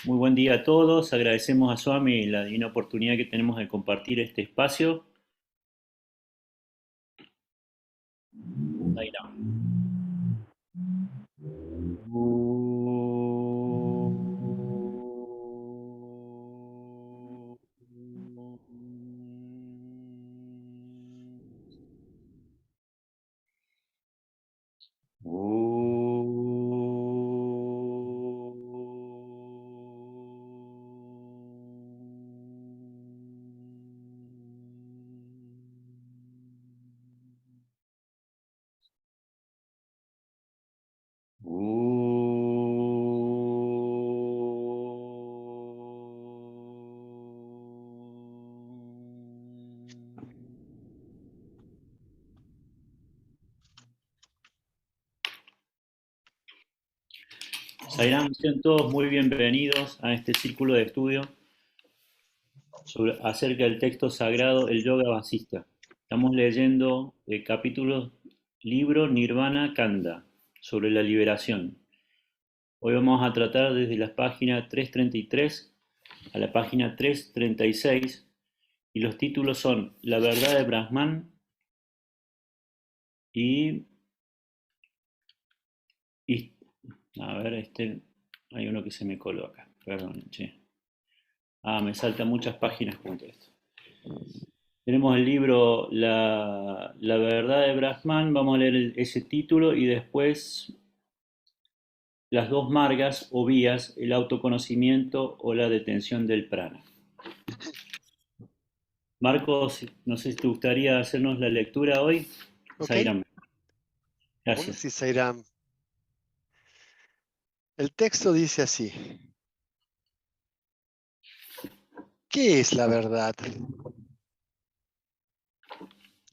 Muy buen día a todos. Agradecemos a Swami la divina oportunidad que tenemos de compartir este espacio. Sairam. Sairam, sean todos muy bienvenidos a este círculo de estudio acerca del texto sagrado, el Yoga Vasista. Estamos leyendo el capítulo libro Nirvana Kanda sobre la liberación. Hoy vamos a tratar desde la página 333 a la página 336 y los títulos son La verdad de Brahman y, y a ver, hay uno que se me coló acá, perdón, che. Me saltan muchas páginas junto a esto. Tenemos el libro La verdad de Brahman, vamos a leer ese título y después las dos margas o vías, el autoconocimiento o la detención del prana. Marcos, no sé si te gustaría hacernos la lectura hoy. Ok, Sairam, bueno, gracias. sí, Sairam. El texto dice así. ¿Qué es la verdad?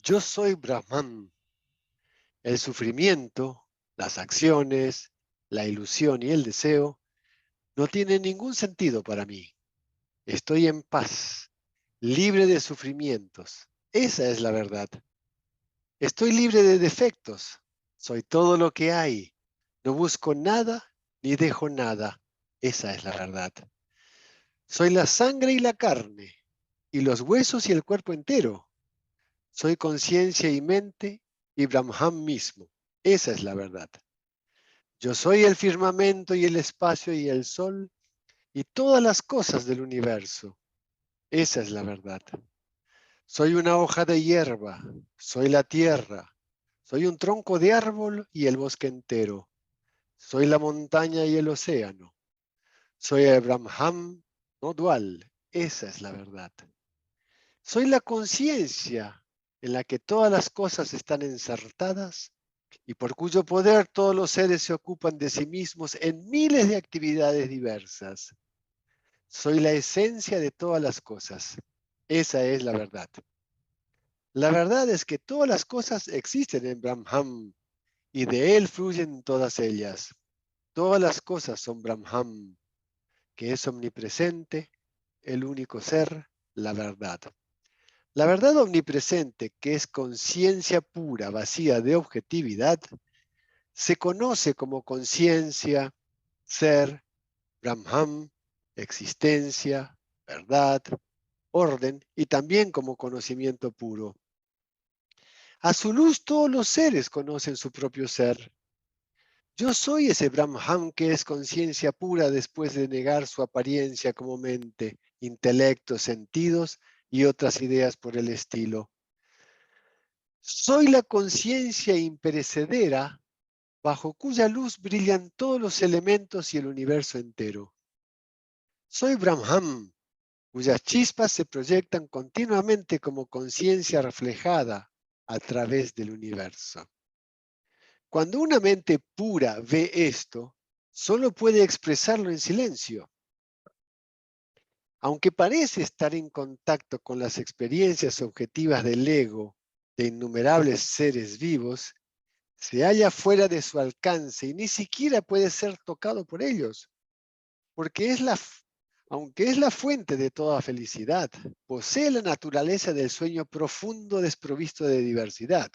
Yo soy Brahman. El sufrimiento, las acciones, la ilusión y el deseo no tienen ningún sentido para mí. Estoy en paz, libre de sufrimientos. Esa es la verdad. Estoy libre de defectos. Soy todo lo que hay. No busco nada ni dejo nada. Esa es la verdad. Soy la sangre y la carne, y los huesos y el cuerpo entero. Soy conciencia y mente y Brahman mismo. Esa es la verdad. Yo soy el firmamento y el espacio y el sol y todas las cosas del universo. Esa es la verdad. Soy una hoja de hierba, soy la tierra, soy un tronco de árbol y el bosque entero. Soy la montaña y el océano. Soy el Brahman no dual. Esa es la verdad. Soy la conciencia en la que todas las cosas están ensartadas y por cuyo poder todos los seres se ocupan de sí mismos en miles de actividades diversas. Soy la esencia de todas las cosas. Esa es la verdad. La verdad es que todas las cosas existen en Brahman y de él fluyen todas ellas. Todas las cosas son Brahman, que es omnipresente, el único ser, la verdad. La verdad omnipresente, que es conciencia pura, vacía de objetividad, se conoce como conciencia, ser, Brahman, existencia, verdad, orden y también como conocimiento puro. A su luz todos los seres conocen su propio ser. Yo soy ese Brahman que es conciencia pura después de negar su apariencia como mente, intelecto, sentidos y otras ideas por el estilo. Soy la conciencia imperecedera bajo cuya luz brillan todos los elementos y el universo entero. Soy Brahman, cuyas chispas se proyectan continuamente como conciencia reflejada a través del universo. Cuando una mente pura ve esto, solo puede expresarlo en silencio. Aunque parece estar en contacto con las experiencias objetivas del ego de innumerables seres vivos, se halla fuera de su alcance y ni siquiera puede ser tocado por ellos, porque aunque es la fuente de toda felicidad, posee la naturaleza del sueño profundo desprovisto de diversidad,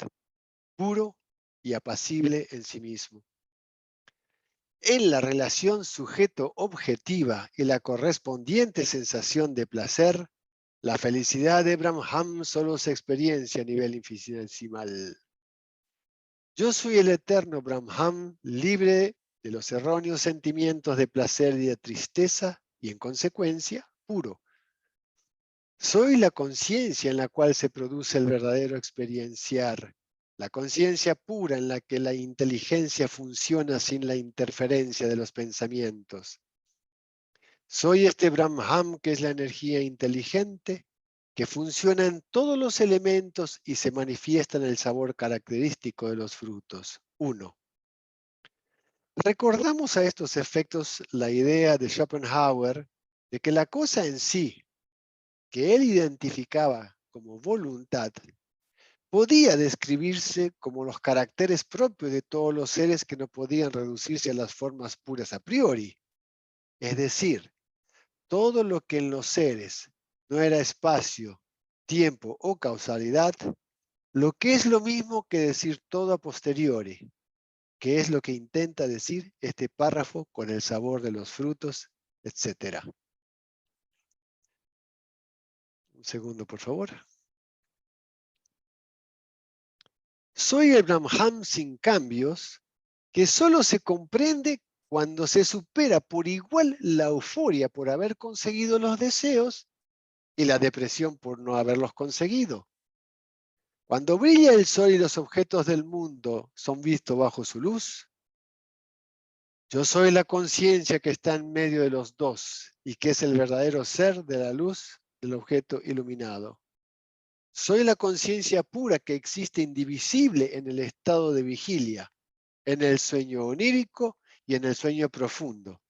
puro y apacible en sí mismo. En la relación sujeto-objetiva y la correspondiente sensación de placer, la felicidad de Brahman solo se experiencia a nivel infinitesimal. Yo soy el eterno Brahman, libre de los erróneos sentimientos de placer y de tristeza, y en consecuencia, puro. Soy la conciencia en la cual se produce el verdadero experienciar, la conciencia pura en la que la inteligencia funciona sin la interferencia de los pensamientos. Soy este Brahman que es la energía inteligente, que funciona en todos los elementos y se manifiesta en el sabor característico de los frutos. 1. Recordamos a estos efectos la idea de Schopenhauer de que la cosa en sí, que él identificaba como voluntad, podía describirse como los caracteres propios de todos los seres que no podían reducirse a las formas puras a priori. Es decir, todo lo que en los seres no era espacio, tiempo o causalidad, lo que es lo mismo que decir todo a posteriori, que es lo que intenta decir este párrafo con el sabor de los frutos, etc. Un segundo, por favor. Soy el Brahman sin cambios, que solo se comprende cuando se supera por igual la euforia por haber conseguido los deseos y la depresión por no haberlos conseguido. Cuando brilla el sol y los objetos del mundo son vistos bajo su luz, yo soy la conciencia que está en medio de los dos y que es el verdadero ser de la luz del objeto iluminado. Soy la conciencia pura que existe indivisible en el estado de vigilia, en el sueño onírico y en el sueño profundo,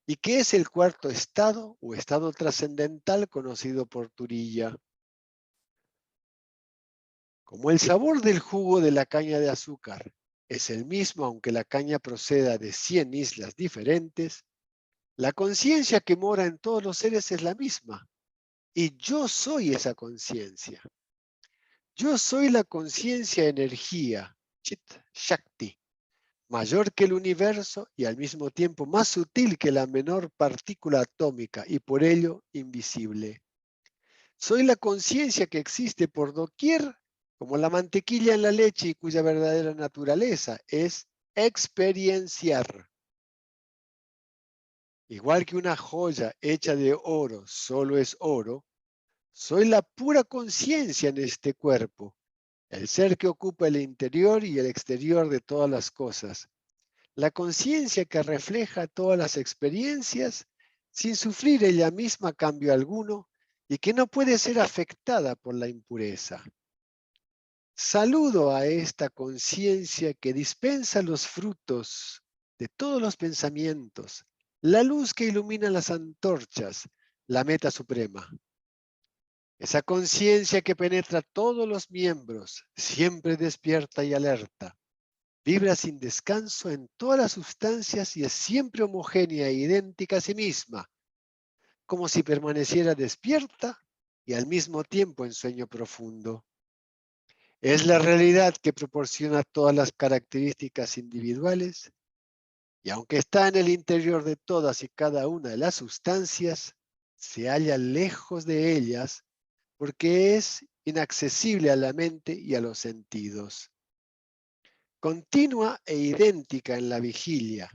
y que es el cuarto estado o estado trascendental conocido por Turiya. Como el sabor del jugo de la caña de azúcar es el mismo aunque la caña proceda de 100 islas diferentes, la conciencia que mora en todos los seres es la misma, y yo soy esa conciencia. Yo soy la conciencia energía, Chit Shakti, mayor que el universo y al mismo tiempo más sutil que la menor partícula atómica y por ello invisible. Soy la conciencia que existe por doquier, como la mantequilla en la leche y cuya verdadera naturaleza es experienciar. Igual que una joya hecha de oro solo es oro, soy la pura conciencia en este cuerpo, el ser que ocupa el interior y el exterior de todas las cosas. La conciencia que refleja todas las experiencias sin sufrir ella misma cambio alguno y que no puede ser afectada por la impureza. Saludo a esta conciencia que dispensa los frutos de todos los pensamientos, la luz que ilumina las antorchas, la meta suprema. Esa conciencia que penetra todos los miembros, siempre despierta y alerta, vibra sin descanso en todas las sustancias y es siempre homogénea e idéntica a sí misma, como si permaneciera despierta y al mismo tiempo en sueño profundo. Es la realidad que proporciona todas las características individuales y aunque está en el interior de todas y cada una de las sustancias, se halla lejos de ellas porque es inaccesible a la mente y a los sentidos. Continua e idéntica en la vigilia,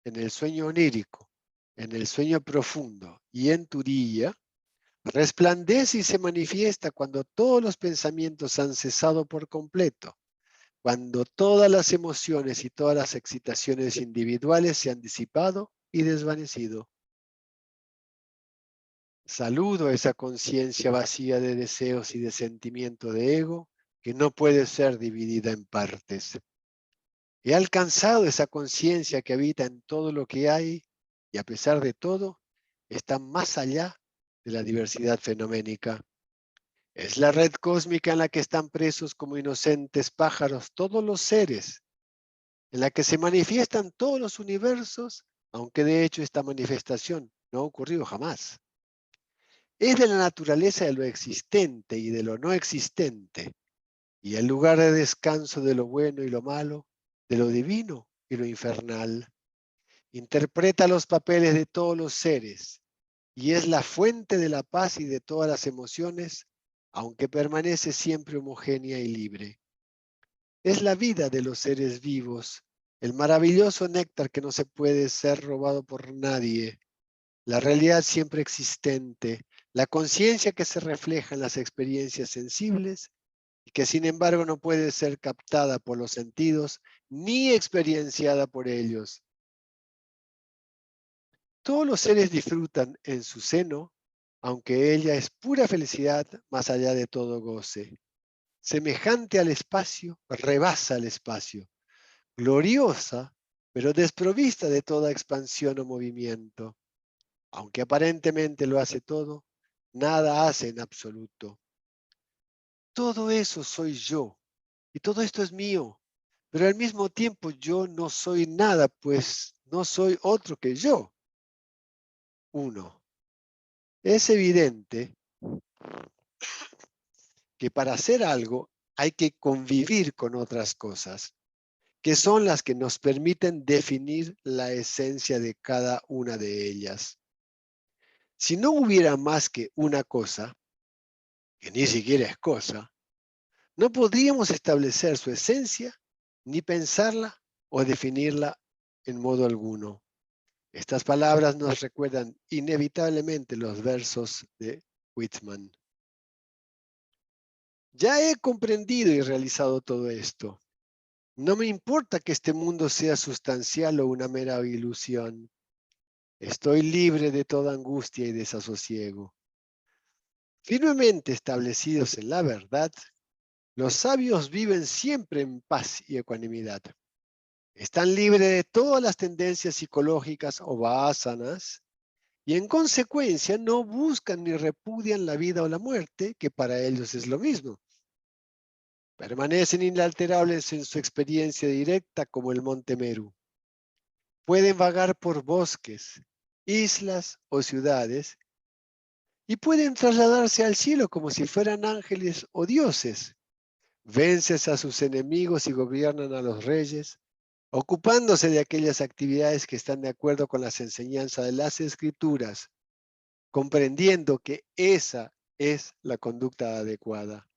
en el sueño onírico, en el sueño profundo y en Turiya, resplandece y se manifiesta cuando todos los pensamientos han cesado por completo, cuando todas las emociones y todas las excitaciones individuales se han disipado y desvanecido. Saludo a esa conciencia vacía de deseos y de sentimiento de ego que no puede ser dividida en partes. He alcanzado esa conciencia que habita en todo lo que hay y a pesar de todo está más allá de la diversidad fenoménica. Es la red cósmica en la que están presos como inocentes pájaros todos los seres, en la que se manifiestan todos los universos, aunque de hecho esta manifestación no ha ocurrido jamás. Es de la naturaleza de lo existente y de lo no existente, y el lugar de descanso de lo bueno y lo malo, de lo divino y lo infernal. Interpreta los papeles de todos los seres y es la fuente de la paz y de todas las emociones, aunque permanece siempre homogénea y libre. Es la vida de los seres vivos, el maravilloso néctar que no se puede ser robado por nadie, la realidad siempre existente, la conciencia que se refleja en las experiencias sensibles y que sin embargo no puede ser captada por los sentidos ni experienciada por ellos. Todos los seres disfrutan en su seno, aunque ella es pura felicidad más allá de todo goce. Semejante al espacio, rebasa el espacio, gloriosa, pero desprovista de toda expansión o movimiento. Aunque aparentemente lo hace todo, nada hace en absoluto. Todo eso soy yo, y todo esto es mío, pero al mismo tiempo yo no soy nada, pues no soy otro que yo. Uno. Es evidente que para hacer algo hay que convivir con otras cosas, que son las que nos permiten definir la esencia de cada una de ellas. Si no hubiera más que una cosa, que ni siquiera es cosa, no podríamos establecer su esencia, ni pensarla o definirla en modo alguno. Estas palabras nos recuerdan inevitablemente los versos de Whitman. Ya he comprendido y realizado todo esto. No me importa que este mundo sea sustancial o una mera ilusión. Estoy libre de toda angustia y desasosiego. Firmemente establecidos en la verdad, los sabios viven siempre en paz y ecuanimidad. Están libres de todas las tendencias psicológicas o vásanas y en consecuencia no buscan ni repudian la vida o la muerte, que para ellos es lo mismo. Permanecen inalterables en su experiencia directa como el monte Meru. Pueden vagar por bosques, islas o ciudades y pueden trasladarse al cielo como si fueran ángeles o dioses. Vencen a sus enemigos y gobiernan a los reyes, ocupándose de aquellas actividades que están de acuerdo con las enseñanzas de las Escrituras, comprendiendo que esa es la conducta adecuada.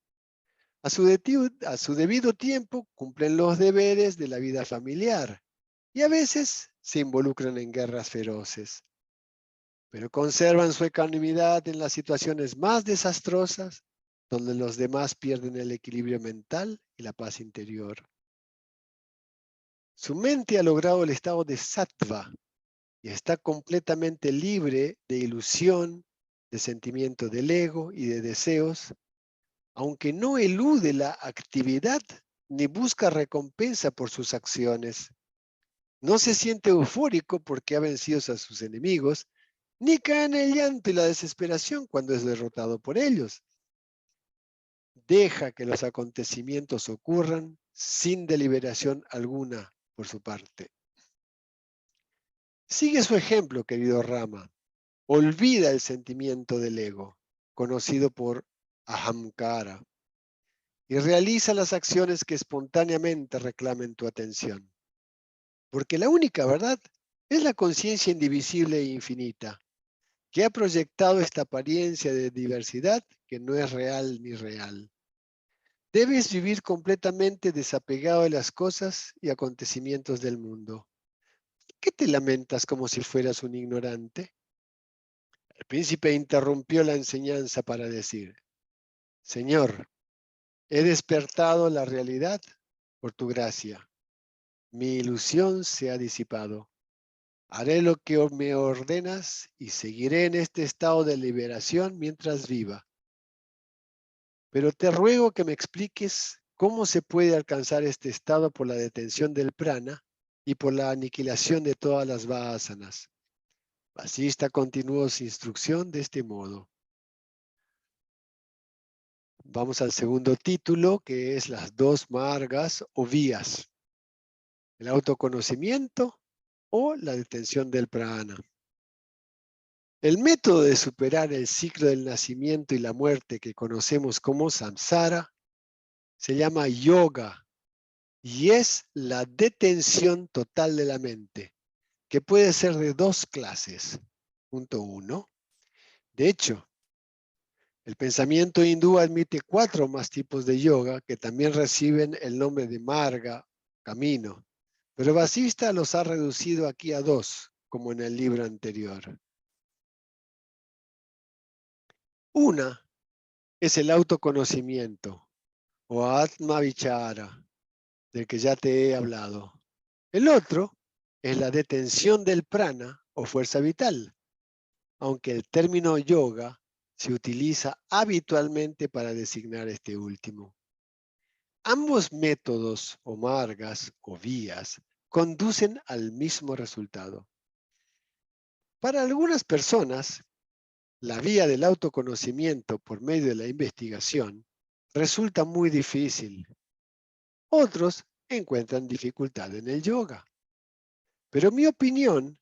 A su debido tiempo cumplen los deberes de la vida familiar y a veces se involucran en guerras feroces, pero conservan su ecuanimidad en las situaciones más desastrosas, donde los demás pierden el equilibrio mental y la paz interior. Su mente ha logrado el estado de sattva y está completamente libre de ilusión, de sentimiento del ego y de deseos, aunque no elude la actividad ni busca recompensa por sus acciones. No se siente eufórico porque ha vencido a sus enemigos, ni cae en el llanto y la desesperación cuando es derrotado por ellos. Deja que los acontecimientos ocurran sin deliberación alguna por su parte. Sigue su ejemplo, querido Rama. Olvida el sentimiento del ego, conocido por ahamkara, y realiza las acciones que espontáneamente reclamen tu atención. Porque la única verdad es la conciencia indivisible e infinita, que ha proyectado esta apariencia de diversidad que no es real ni real. Debes vivir completamente desapegado de las cosas y acontecimientos del mundo. ¿Qué te lamentas como si fueras un ignorante? El príncipe interrumpió la enseñanza para decir: Señor, he despertado la realidad por tu gracia. Mi ilusión se ha disipado. Haré lo que me ordenas y seguiré en este estado de liberación mientras viva. Pero te ruego que me expliques cómo se puede alcanzar este estado por la detención del prana y por la aniquilación de todas las vasanas. Vasista continuó su instrucción de este modo. Vamos al segundo título, que es las dos margas o vías: el autoconocimiento o la detención del prana. El método de superar el ciclo del nacimiento y la muerte que conocemos como samsara se llama yoga y es la detención total de la mente, que puede ser de dos clases. Punto 1. De hecho, el pensamiento hindú admite 4 más tipos de yoga que también reciben el nombre de marga, camino, pero Vasista los ha reducido aquí a 2, como en el libro anterior. Una es el autoconocimiento, o Atma Vichara, del que ya te he hablado. El otro es la detención del prana, o fuerza vital, aunque el término yoga se utiliza habitualmente para designar este último. Ambos métodos, o margas, o vías, conducen al mismo resultado. Para algunas personas, la vía del autoconocimiento por medio de la investigación resulta muy difícil. Otros encuentran dificultad en el yoga. Pero mi opinión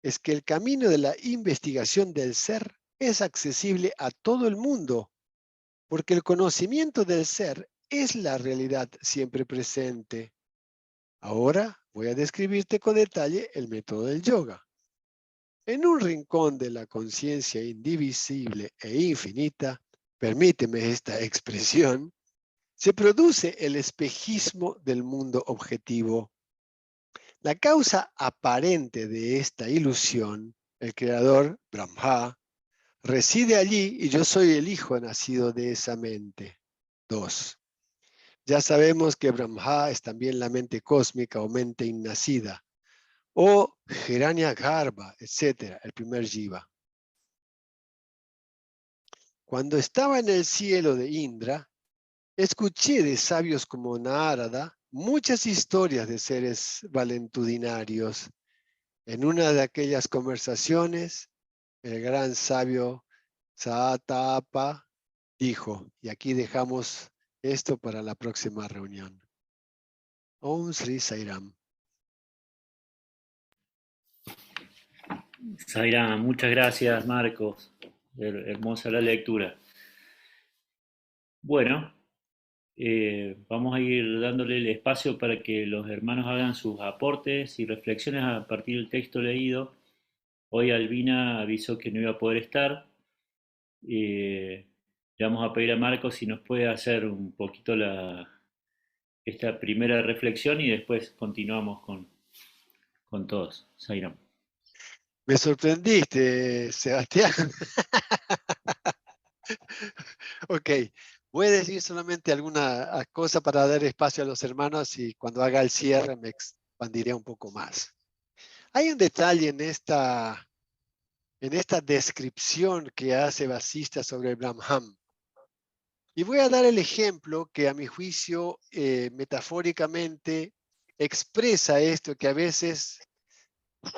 es que el camino de la investigación del ser es accesible a todo el mundo, porque el conocimiento del ser es la realidad siempre presente. Ahora voy a describirte con detalle el método del yoga. En un rincón de la conciencia indivisible e infinita, permíteme esta expresión, se produce el espejismo del mundo objetivo. La causa aparente de esta ilusión, el creador, Brahma, reside allí y yo soy el hijo nacido de esa mente. 2. Ya sabemos que Brahma es también la mente cósmica o mente innacida, o Hiranyagarbha, etc., el primer jiva. Cuando estaba en el cielo de Indra, escuché de sabios como Narada muchas historias de seres valentudinarios. En una de aquellas conversaciones, el gran sabio Saatapa dijo, y aquí dejamos esto para la próxima reunión. Om Sri Sairam. Zaira, muchas gracias, Marcos. Hermosa la lectura. Bueno, vamos a ir dándole el espacio para que los hermanos hagan sus aportes y reflexiones a partir del texto leído. Hoy Albina avisó que no iba a poder estar. Le vamos a pedir a Marcos si nos puede hacer un poquito esta primera reflexión y después continuamos con todos. Zaira. Me sorprendiste, Sebastián. Ok, voy a decir solamente alguna cosa para dar espacio a los hermanos y cuando haga el cierre me expandiré un poco más. Hay un detalle en esta descripción que hace Vasista sobre Brahman. Y voy a dar el ejemplo que a mi juicio metafóricamente expresa esto que a veces,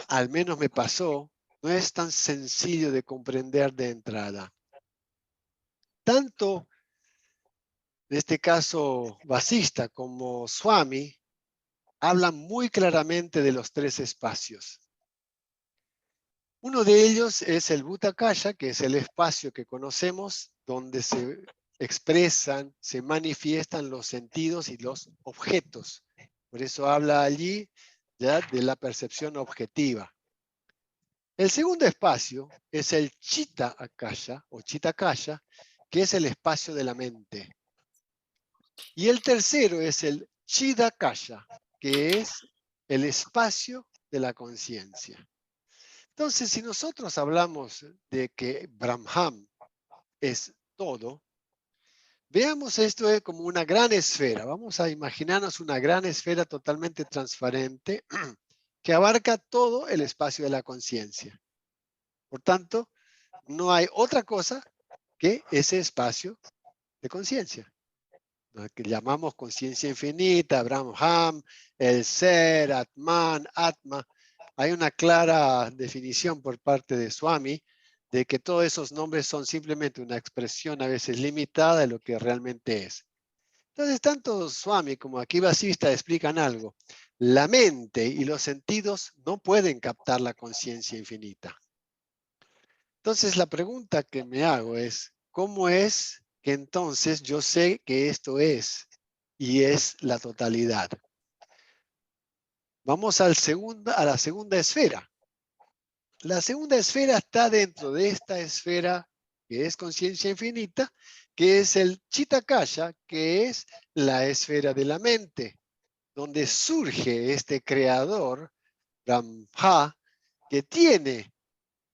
al menos me pasó, no es tan sencillo de comprender de entrada. Tanto en este caso Vasista como Swami hablan muy claramente de los 3 espacios. Uno de ellos es el Bhutakaya, que es el espacio que conocemos, donde se expresan, se manifiestan los sentidos y los objetos. Por eso habla allí ya de la percepción objetiva. El segundo espacio es el Chitta Akasha o Chitakaya, que es el espacio de la mente. Y el tercero es el Chidakaya, que es el espacio de la conciencia. Entonces, si nosotros hablamos de que Brahman es todo, veamos esto como una gran esfera. Vamos a imaginarnos una gran esfera totalmente transparente que abarca todo el espacio de la conciencia. Por tanto, no hay otra cosa que ese espacio de conciencia, lo que llamamos conciencia infinita, Brahman, el ser, Atman, Atma. Hay una clara definición por parte de Swami de que todos esos nombres son simplemente una expresión a veces limitada de lo que realmente es. Entonces, tanto Swami como aquí Vasista explican algo. La mente y los sentidos no pueden captar la conciencia infinita. Entonces, la pregunta que me hago es, ¿cómo es que entonces yo sé que esto es y es la totalidad? Vamos a la segunda esfera, La segunda esfera está dentro de esta esfera que es conciencia infinita, que es el Chitakaya, que es la esfera de la mente, donde surge este creador, Brahma, que tiene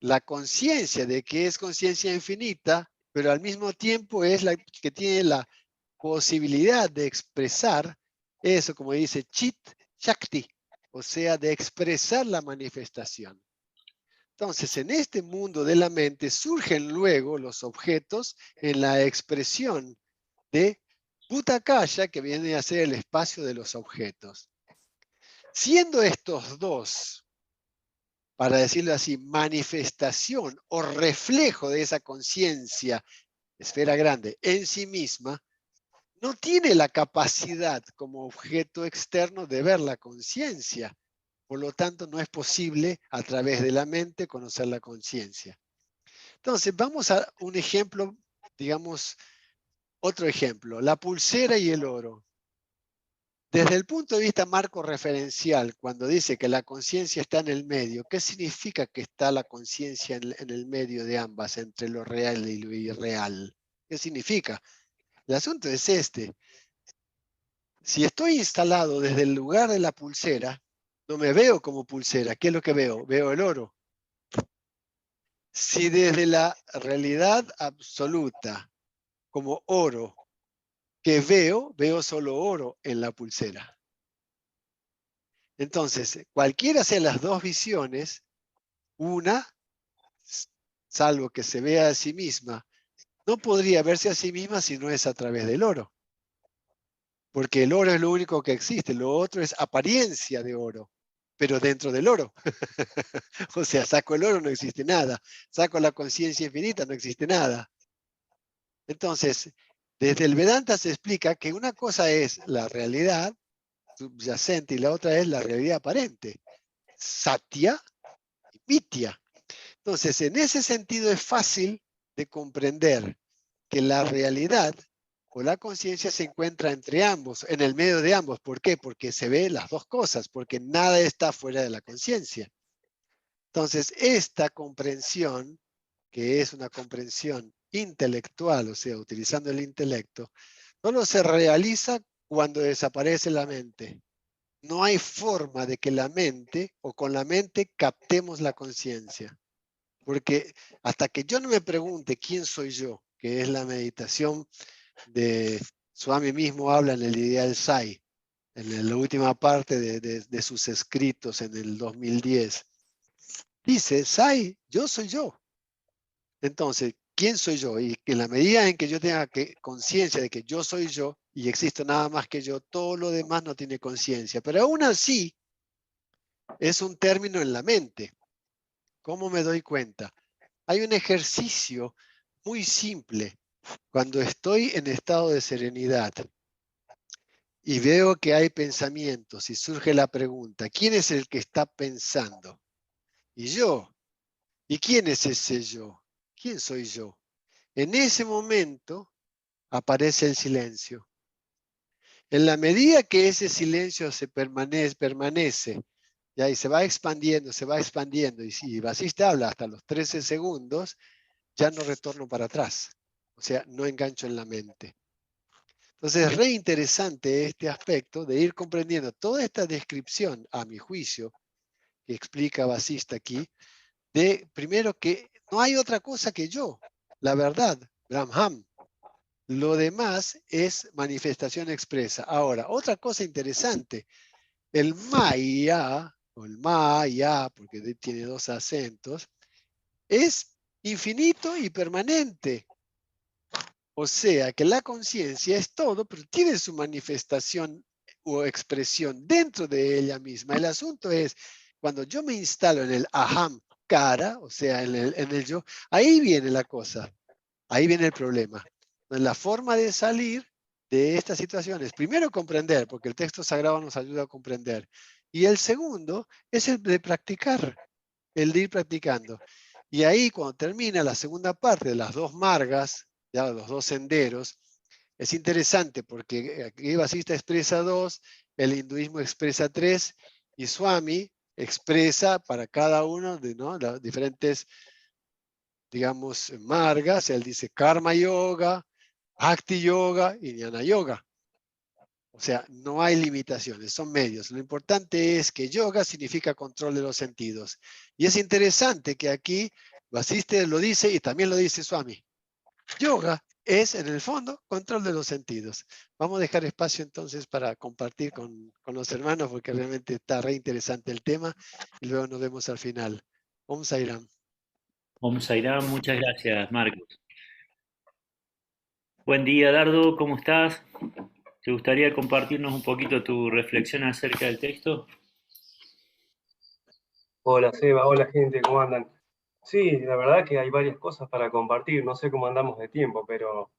la conciencia de que es conciencia infinita, pero al mismo tiempo es la que tiene la posibilidad de expresar eso, como dice Chit Shakti, o sea, de expresar la manifestación. Entonces, en este mundo de la mente surgen luego los objetos en la expresión de Bhutakaya, que viene a ser el espacio de los objetos. Siendo estos dos, para decirlo así, manifestación o reflejo de esa conciencia, esfera grande, en sí misma, no tiene la capacidad como objeto externo de ver la conciencia. Por lo tanto, no es posible a través de la mente conocer la conciencia. Entonces, vamos a un ejemplo, digamos, otro ejemplo, la pulsera y el oro. Desde el punto de vista marco referencial, cuando dice que la conciencia está en el medio, ¿qué significa que está la conciencia en el medio de ambas, entre lo real y lo irreal? ¿Qué significa? El asunto es este. Si estoy instalado desde el lugar de la pulsera, no me veo como pulsera. ¿Qué es lo que veo? Veo el oro. Si desde la realidad absoluta, como oro, que veo solo oro en la pulsera. Entonces, cualquiera sea las dos visiones, una, salvo que se vea a sí misma, no podría verse a sí misma si no es a través del oro. Porque el oro es lo único que existe, lo otro es apariencia de oro, pero dentro del oro. O sea, saco el oro, no existe nada. Saco la conciencia infinita, no existe nada. Entonces, desde el Vedanta se explica que una cosa es la realidad subyacente y la otra es la realidad aparente. Satya y Mitya. Entonces, en ese sentido es fácil de comprender que la realidad o la conciencia se encuentra entre ambos, en el medio de ambos. ¿Por qué? Porque se ve las dos cosas, porque nada está fuera de la conciencia. Entonces, esta comprensión, que es una comprensión intelectual, o sea, utilizando el intelecto, solo se realiza cuando desaparece la mente. No hay forma de que la mente o con la mente captemos la conciencia. Porque hasta que yo no me pregunte quién soy yo, que es la meditación de Swami mismo habla en el Ideal Sai, en la última parte de sus escritos en el 2010. Dice, Sai, yo soy yo. Entonces, ¿quién soy yo? Y en la medida en que yo tenga conciencia de que yo soy yo y existo nada más que yo, todo lo demás no tiene conciencia. Pero aún así, es un término en la mente. ¿Cómo me doy cuenta? Hay un ejercicio muy simple. Cuando estoy en estado de serenidad y veo que hay pensamientos y surge la pregunta, ¿quién es el que está pensando? Y yo. ¿Y quién es ese yo? ¿Quién soy yo? En ese momento aparece el silencio. En la medida que ese silencio permanece ya, y se va expandiendo, y si Vasista habla hasta los 13 segundos, ya no retorno para atrás. O sea, no engancho en la mente. Entonces es re interesante este aspecto de ir comprendiendo toda esta descripción, a mi juicio, que explica Vasista aquí, de primero que no hay otra cosa que yo, la verdad, Brahman. Lo demás es manifestación expresa. Ahora, otra cosa interesante, el Maya, o el Maya, porque tiene dos acentos, es infinito y permanente. O sea, que la conciencia es todo, pero tiene su manifestación o expresión dentro de ella misma. El asunto es, cuando yo me instalo en el aham cara, o sea, en el yo, ahí viene la cosa, ahí viene el problema. La forma de salir de estas situaciones, primero comprender, porque el texto sagrado nos ayuda a comprender, y el segundo es el de practicar, el de ir practicando. Y ahí cuando termina la segunda parte de las dos margas, ya los dos senderos, es interesante porque aquí Vasista expresa dos, el hinduismo expresa tres, y Swami expresa para cada uno de, ¿no?, las diferentes, digamos, margas. Él dice Karma Yoga, Bhakti Yoga y Jnana Yoga. O sea, no hay limitaciones, son medios. Lo importante es que yoga significa control de los sentidos. Y es interesante que aquí Vasistha lo dice y también lo dice Swami. Yoga es, en el fondo, control de los sentidos. Vamos a dejar espacio entonces para compartir con los hermanos, porque realmente está re interesante el tema, y luego nos vemos al final. Om Sairam. Om Sairam, muchas gracias, Marcos. Buen día, Dardo, ¿cómo estás? ¿Te gustaría compartirnos un poquito tu reflexión acerca del texto? Hola Seba, hola gente, ¿cómo andan? Sí, la verdad que hay varias cosas para compartir, no sé cómo andamos de tiempo, pero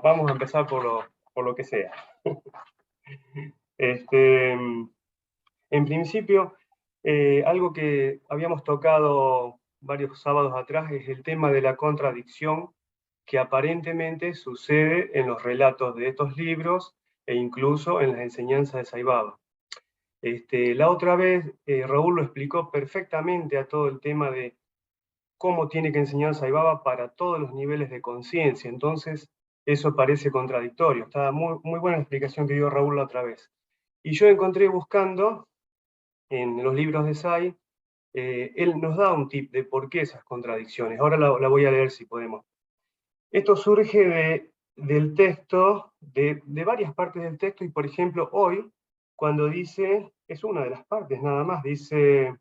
vamos a empezar por lo que sea. En principio, algo que habíamos tocado varios sábados atrás es el tema de la contradicción que aparentemente sucede en los relatos de estos libros e incluso en las enseñanzas de Sai Baba. La otra vez Raúl lo explicó perfectamente a todo el tema de cómo tiene que enseñar Sai Baba para todos los niveles de conciencia. Entonces, eso parece contradictorio. Estaba muy buena la explicación que dio Raúl la otra vez. Y yo encontré buscando en los libros de Sai, él nos da un tip de por qué esas contradicciones. Ahora la voy a leer si podemos. Esto surge del texto, de varias partes del texto, y por ejemplo, hoy, cuando dice, es una de las partes nada más, dice,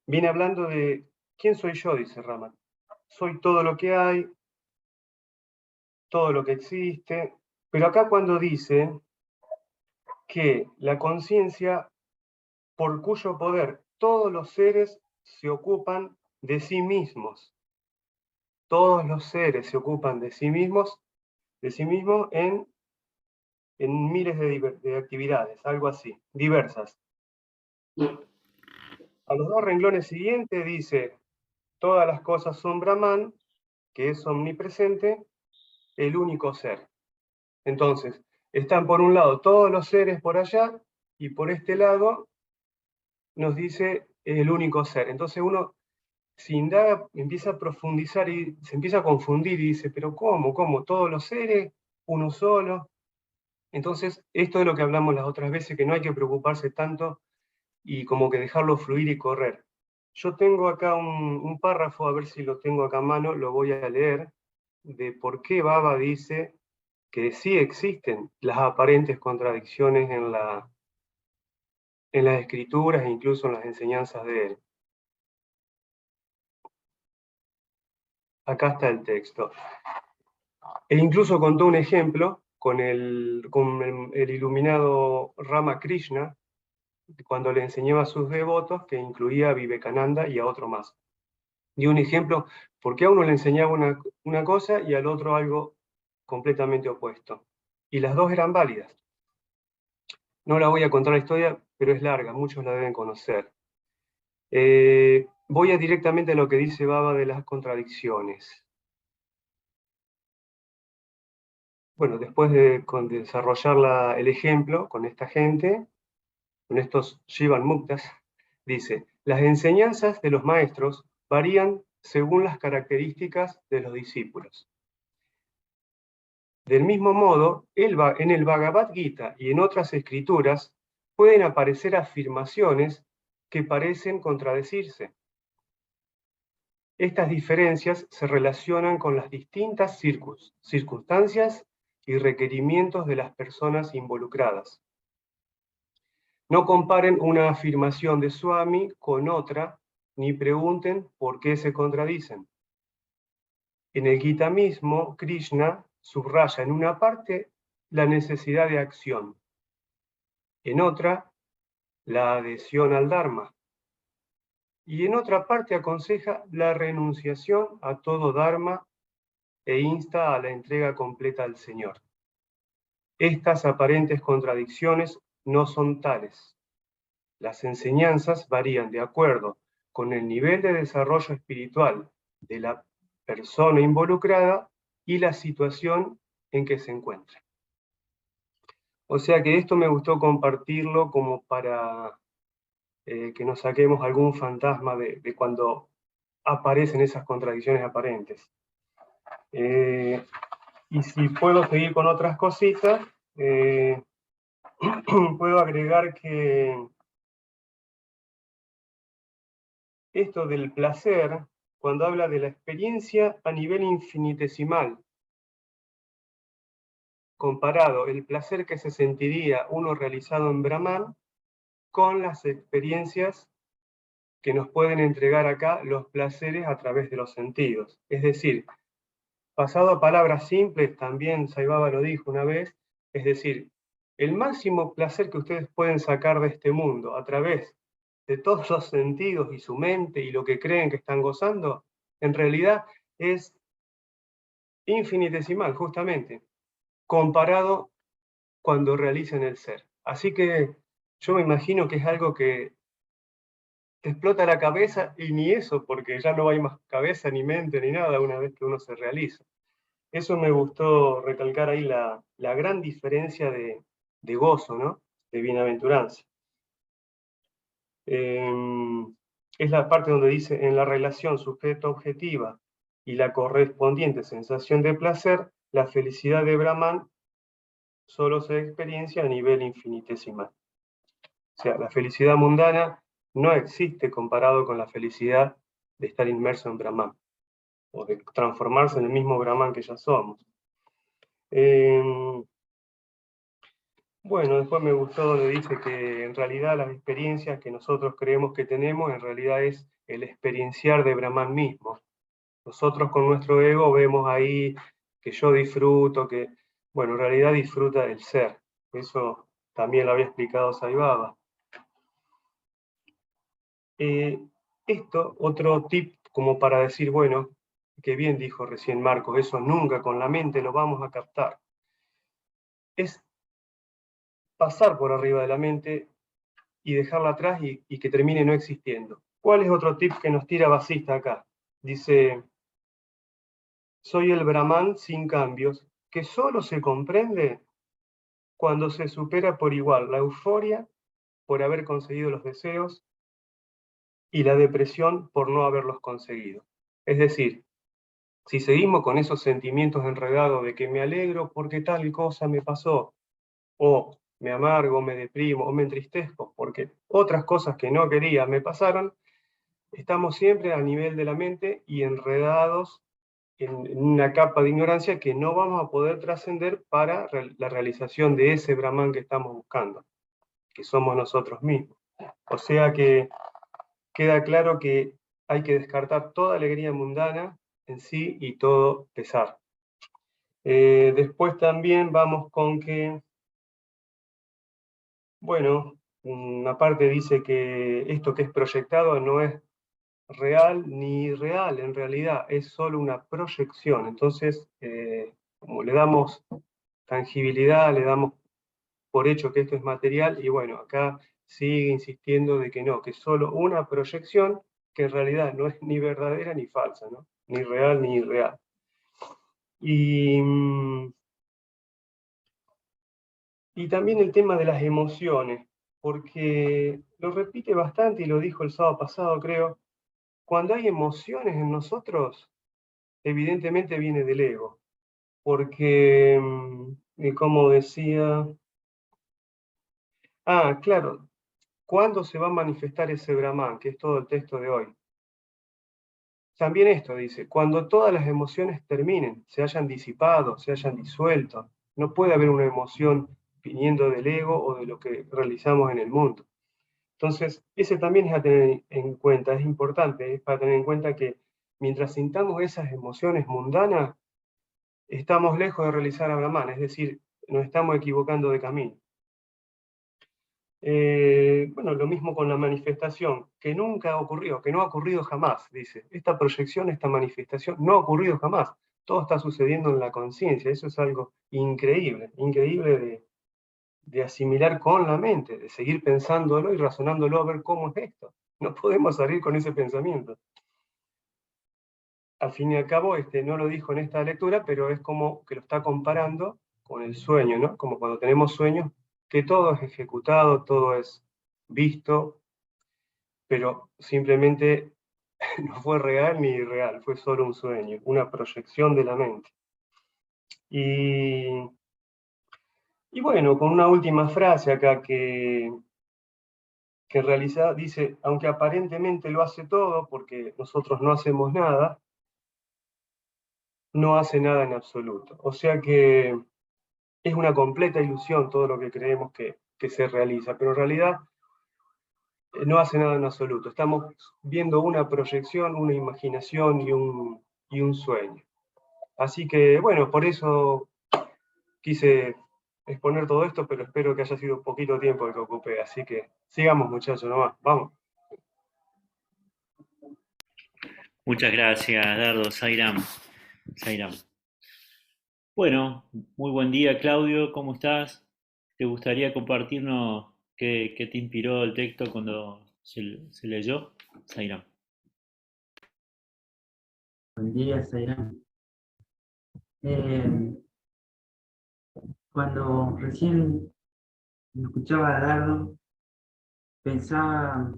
viene hablando de, ¿quién soy yo?, dice Rama. Soy todo lo que hay, todo lo que existe, pero acá cuando dice que la conciencia, por cuyo poder todos los seres se ocupan de sí mismos, todos los seres se ocupan de sí mismos en miles de actividades, algo así, diversas. A los dos renglones siguientes dice, todas las cosas son Brahman, que es omnipresente, el único ser. Entonces, están por un lado todos los seres por allá, y por este lado nos dice el único ser. Entonces uno, si indaga, empieza a profundizar y se empieza a confundir y dice, pero ¿cómo? ¿Cómo? ¿Todos los seres? ¿Uno solo? Entonces, esto es lo que hablamos las otras veces, que no hay que preocuparse tanto y como que dejarlo fluir y correr. Yo tengo acá un párrafo, a ver si lo tengo acá a mano, lo voy a leer, de por qué Baba dice que sí existen las aparentes contradicciones en las escrituras e incluso en las enseñanzas de él. Acá está el texto. E incluso contó un ejemplo con el iluminado Ramakrishna, cuando le enseñaba a sus devotos, que incluía a Vivekananda y a otro más. Dio un ejemplo, porque a uno le enseñaba una cosa y al otro algo completamente opuesto. Y las dos eran válidas. No la voy a contar la historia, pero es larga, muchos la deben conocer. Voy directamente a lo que dice Baba de las contradicciones. Bueno, después de desarrollar el ejemplo con esta gente, con estos Jivan Muktas, dice, las enseñanzas de los maestros varían según las características de los discípulos. Del mismo modo, en el Bhagavad Gita y en otras escrituras pueden aparecer afirmaciones que parecen contradecirse. Estas diferencias se relacionan con las distintas circunstancias y requerimientos de las personas involucradas. No comparen una afirmación de Swami con otra, ni pregunten por qué se contradicen. En el Gita mismo, Krishna subraya en una parte la necesidad de acción, en otra, la adhesión al Dharma, y en otra parte aconseja la renunciación a todo Dharma e insta a la entrega completa al Señor. Estas aparentes contradicciones no son tales. Las enseñanzas varían de acuerdo con el nivel de desarrollo espiritual de la persona involucrada y la situación en que se encuentra. O sea que esto me gustó compartirlo como para que nos saquemos algún fantasma de cuando aparecen esas contradicciones aparentes. Y si puedo seguir con otras cositas, puedo agregar que esto del placer, cuando habla de la experiencia a nivel infinitesimal, comparado el placer que se sentiría uno realizado en Brahman con las experiencias que nos pueden entregar acá los placeres a través de los sentidos. Es decir, pasado a palabras simples, también Sai Baba lo dijo una vez, es decir, el máximo placer que ustedes pueden sacar de este mundo a través de todos los sentidos y su mente y lo que creen que están gozando, en realidad es infinitesimal, justamente, comparado cuando realicen el ser. Así que yo me imagino que es algo que te explota la cabeza y ni eso, porque ya no hay más cabeza ni mente ni nada una vez que uno se realiza. Eso me gustó recalcar ahí la gran diferencia de gozo, ¿no? De bienaventuranza. Es la parte donde dice, en la relación sujeto-objetiva y la correspondiente sensación de placer, la felicidad de Brahman solo se experiencia a nivel infinitesimal. O sea, la felicidad mundana no existe comparado con la felicidad de estar inmerso en Brahman, o de transformarse en el mismo Brahman que ya somos. Bueno, después me gustó donde dice que en realidad las experiencias que nosotros creemos que tenemos, en realidad es el experienciar de Brahman mismo. Nosotros con nuestro ego vemos ahí que yo disfruto, que, bueno, en realidad disfruta del ser. Eso también lo había explicado Sai Baba. Esto, otro tip como para decir, bueno, que bien dijo recién Marcos, eso nunca con la mente lo vamos a captar. Es pasar por arriba de la mente y dejarla atrás y que termine no existiendo. ¿Cuál es otro tip que nos tira Vasista acá? Dice, soy el Brahman sin cambios, que solo se comprende cuando se supera por igual la euforia por haber conseguido los deseos y la depresión por no haberlos conseguido. Es decir, si seguimos con esos sentimientos enredados de que me alegro porque tal cosa me pasó, o me amargo, me deprimo, o me entristezco porque otras cosas que no quería me pasaron, estamos siempre a nivel de la mente y enredados en una capa de ignorancia que no vamos a poder trascender para la realización de ese Brahman que estamos buscando, que somos nosotros mismos. O sea que queda claro que hay que descartar toda alegría mundana en sí y todo pesar. Después también vamos con que, bueno, una parte dice que esto que es proyectado no es real ni irreal, en realidad es solo una proyección. Entonces, como le damos tangibilidad, le damos por hecho que esto es material, y bueno, acá sigue insistiendo de que no, que es solo una proyección que en realidad no es ni verdadera ni falsa, ¿no? Ni real ni irreal. Y también el tema de las emociones, porque lo repite bastante y lo dijo el sábado pasado, creo, cuando hay emociones en nosotros, evidentemente viene del ego, porque, como decía, claro, ¿cuándo se va a manifestar ese Brahman? Que es todo el texto de hoy. También esto dice, cuando todas las emociones terminen, se hayan disipado, se hayan disuelto, no puede haber una emoción viniendo del ego o de lo que realizamos en el mundo. Entonces, ese también es a tener en cuenta, es importante, es para tener en cuenta que mientras sintamos esas emociones mundanas, estamos lejos de realizar a Brahman, es decir, nos estamos equivocando de camino. Bueno, lo mismo con la manifestación, que nunca ocurrió, que no ha ocurrido jamás, dice. Esta proyección, esta manifestación no ha ocurrido jamás. Todo está sucediendo en la conciencia. Eso es algo increíble, increíble de asimilar con la mente, de seguir pensándolo y razonándolo a ver cómo es esto. No podemos salir con ese pensamiento. Al fin y al cabo, no lo dijo en esta lectura, pero es como que lo está comparando con el sueño, ¿no? Como cuando tenemos sueños, que todo es ejecutado, todo es visto, pero simplemente no fue real ni irreal, fue solo un sueño, una proyección de la mente. Y bueno, con una última frase acá que en realidad dice, aunque aparentemente lo hace todo, porque nosotros no hacemos nada, no hace nada en absoluto. O sea que es una completa ilusión todo lo que creemos que se realiza, pero en realidad no hace nada en absoluto. Estamos viendo una proyección, una imaginación y un sueño. Así que, bueno, por eso quise exponer todo esto, pero espero que haya sido poquito tiempo el que ocupé. Así que sigamos, muchachos, nomás. Vamos. Muchas gracias, Dardo, Zairam. Bueno, muy buen día, Claudio, ¿cómo estás? ¿Te gustaría compartirnos qué te inspiró el texto cuando se leyó? Zairam. Buen día, Zairán. Cuando recién me escuchaba a Dardo, pensaba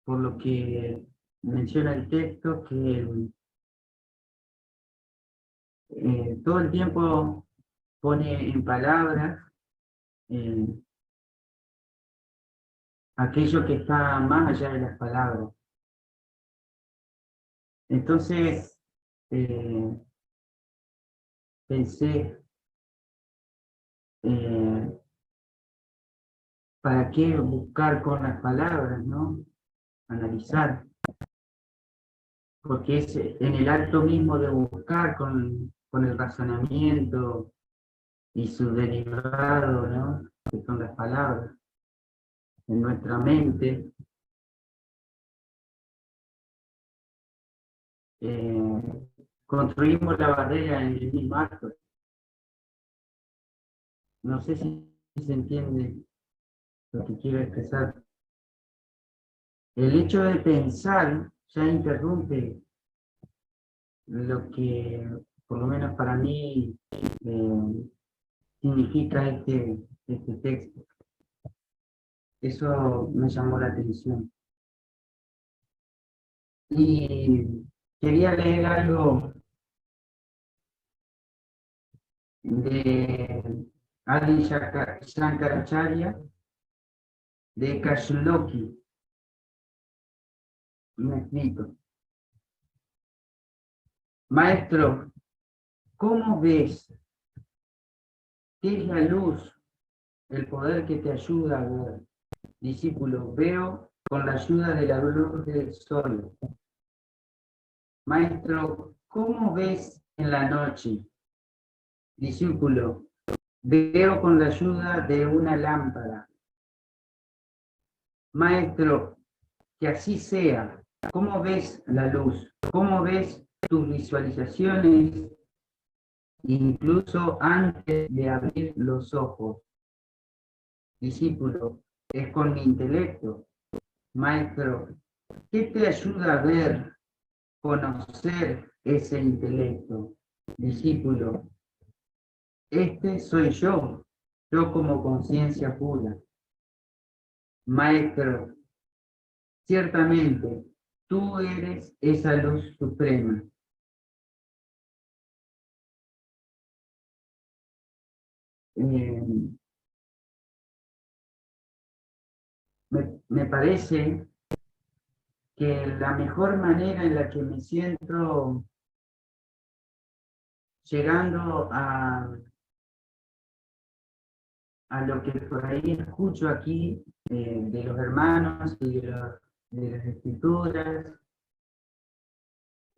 por lo que menciona el texto, que todo el tiempo pone en palabras eh, aquello que está más allá de las palabras. Entonces, pensé, ¿para qué buscar con las palabras, no? Analizar. Porque es en el acto mismo de buscar con el razonamiento y su derivado, ¿no? Que son las palabras, en nuestra mente, construimos la barrera en el mismo acto. No sé si se entiende lo que quiero expresar. El hecho de pensar ya interrumpe lo que, por lo menos para mí, significa este texto. Eso me llamó la atención. Y quería leer algo de Adi Shankaracharya, de Kashloki. Me explico. Maestro, ¿cómo ves? ¿Qué es la luz? El poder que te ayuda a ver. Discípulo, veo con la ayuda de la luz del sol. Maestro, ¿cómo ves en la noche? Discípulo, veo con la ayuda de una lámpara. Maestro, que así sea. ¿Cómo ves la luz? ¿Cómo ves tus visualizaciones incluso antes de abrir los ojos? Discípulo, es con mi intelecto. Maestro, ¿qué te ayuda a ver, conocer ese intelecto? Discípulo, este soy yo como conciencia pura. Maestro, ciertamente, tú eres esa luz suprema. Me parece que la mejor manera en la que me siento llegando a lo que por ahí escucho aquí de los hermanos y de las escrituras,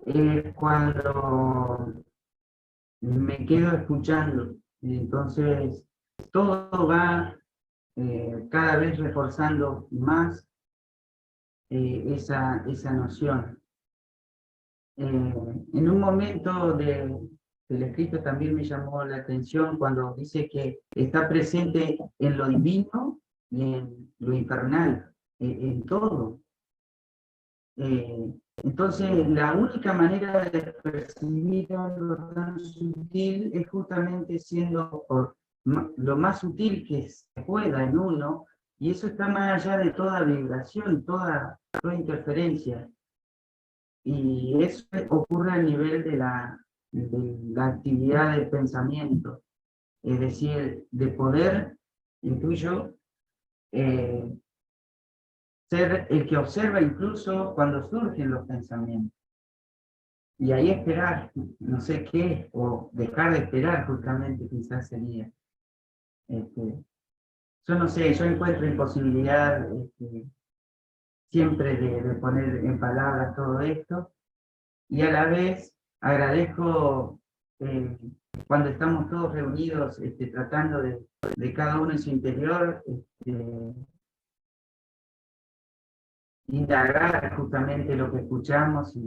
es cuando me quedo escuchando. Entonces, todo va cada vez reforzando más esa noción. En un momento del escrito también me llamó la atención cuando dice que está presente en lo divino y en lo infernal, en todo. Entonces, la única manera de percibir algo tan sutil es justamente siendo lo más sutil que se pueda en uno, y eso está más allá de toda vibración, toda interferencia. Y eso ocurre a nivel de la actividad del pensamiento, es decir, de poder, intuyo, ser el que observa incluso cuando surgen los pensamientos. Y ahí esperar, no sé qué, o dejar de esperar justamente quizás sería. Yo no sé, yo encuentro imposibilidad siempre de poner en palabras todo esto, y a la vez agradezco cuando estamos todos reunidos tratando de cada uno en su interior, indagar justamente lo que escuchamos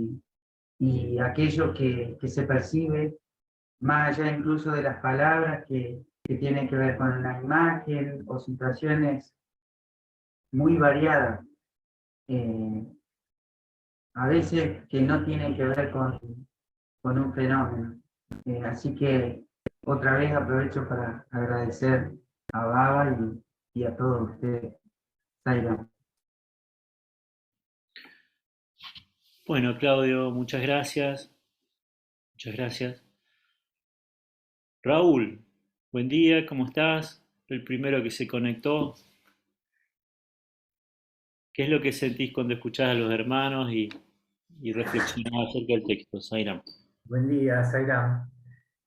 y aquello que se percibe, más allá incluso de las palabras que tienen que ver con la imagen o situaciones muy variadas, a veces que no tienen que ver con un fenómeno. Así que otra vez aprovecho para agradecer a Baba y a todos ustedes. Zaira. Bueno, Claudio, muchas gracias. Muchas gracias. Raúl, buen día, ¿cómo estás? El primero que se conectó. ¿Qué es lo que sentís cuando escuchás a los hermanos y reflexionás acerca del texto, Zairam? Buen día, Zairam.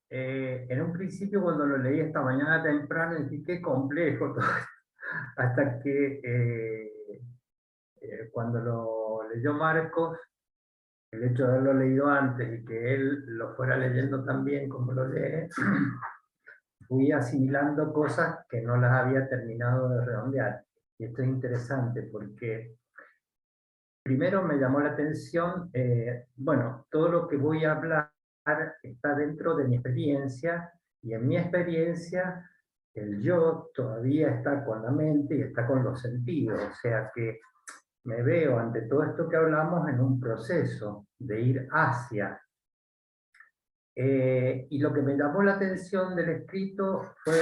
En un principio, cuando lo leí esta mañana temprano, dije qué complejo todo esto. Hasta que cuando lo leyó Marcos, el hecho de haberlo leído antes y que él lo fuera leyendo también como lo lee, fui asimilando cosas que no las había terminado de redondear. Y esto es interesante porque primero me llamó la atención, bueno, todo lo que voy a hablar está dentro de mi experiencia, y en mi experiencia el yo todavía está con la mente y está con los sentidos, o sea que me veo ante todo esto que hablamos en un proceso de ir hacia. Y lo que me llamó la atención del escrito fue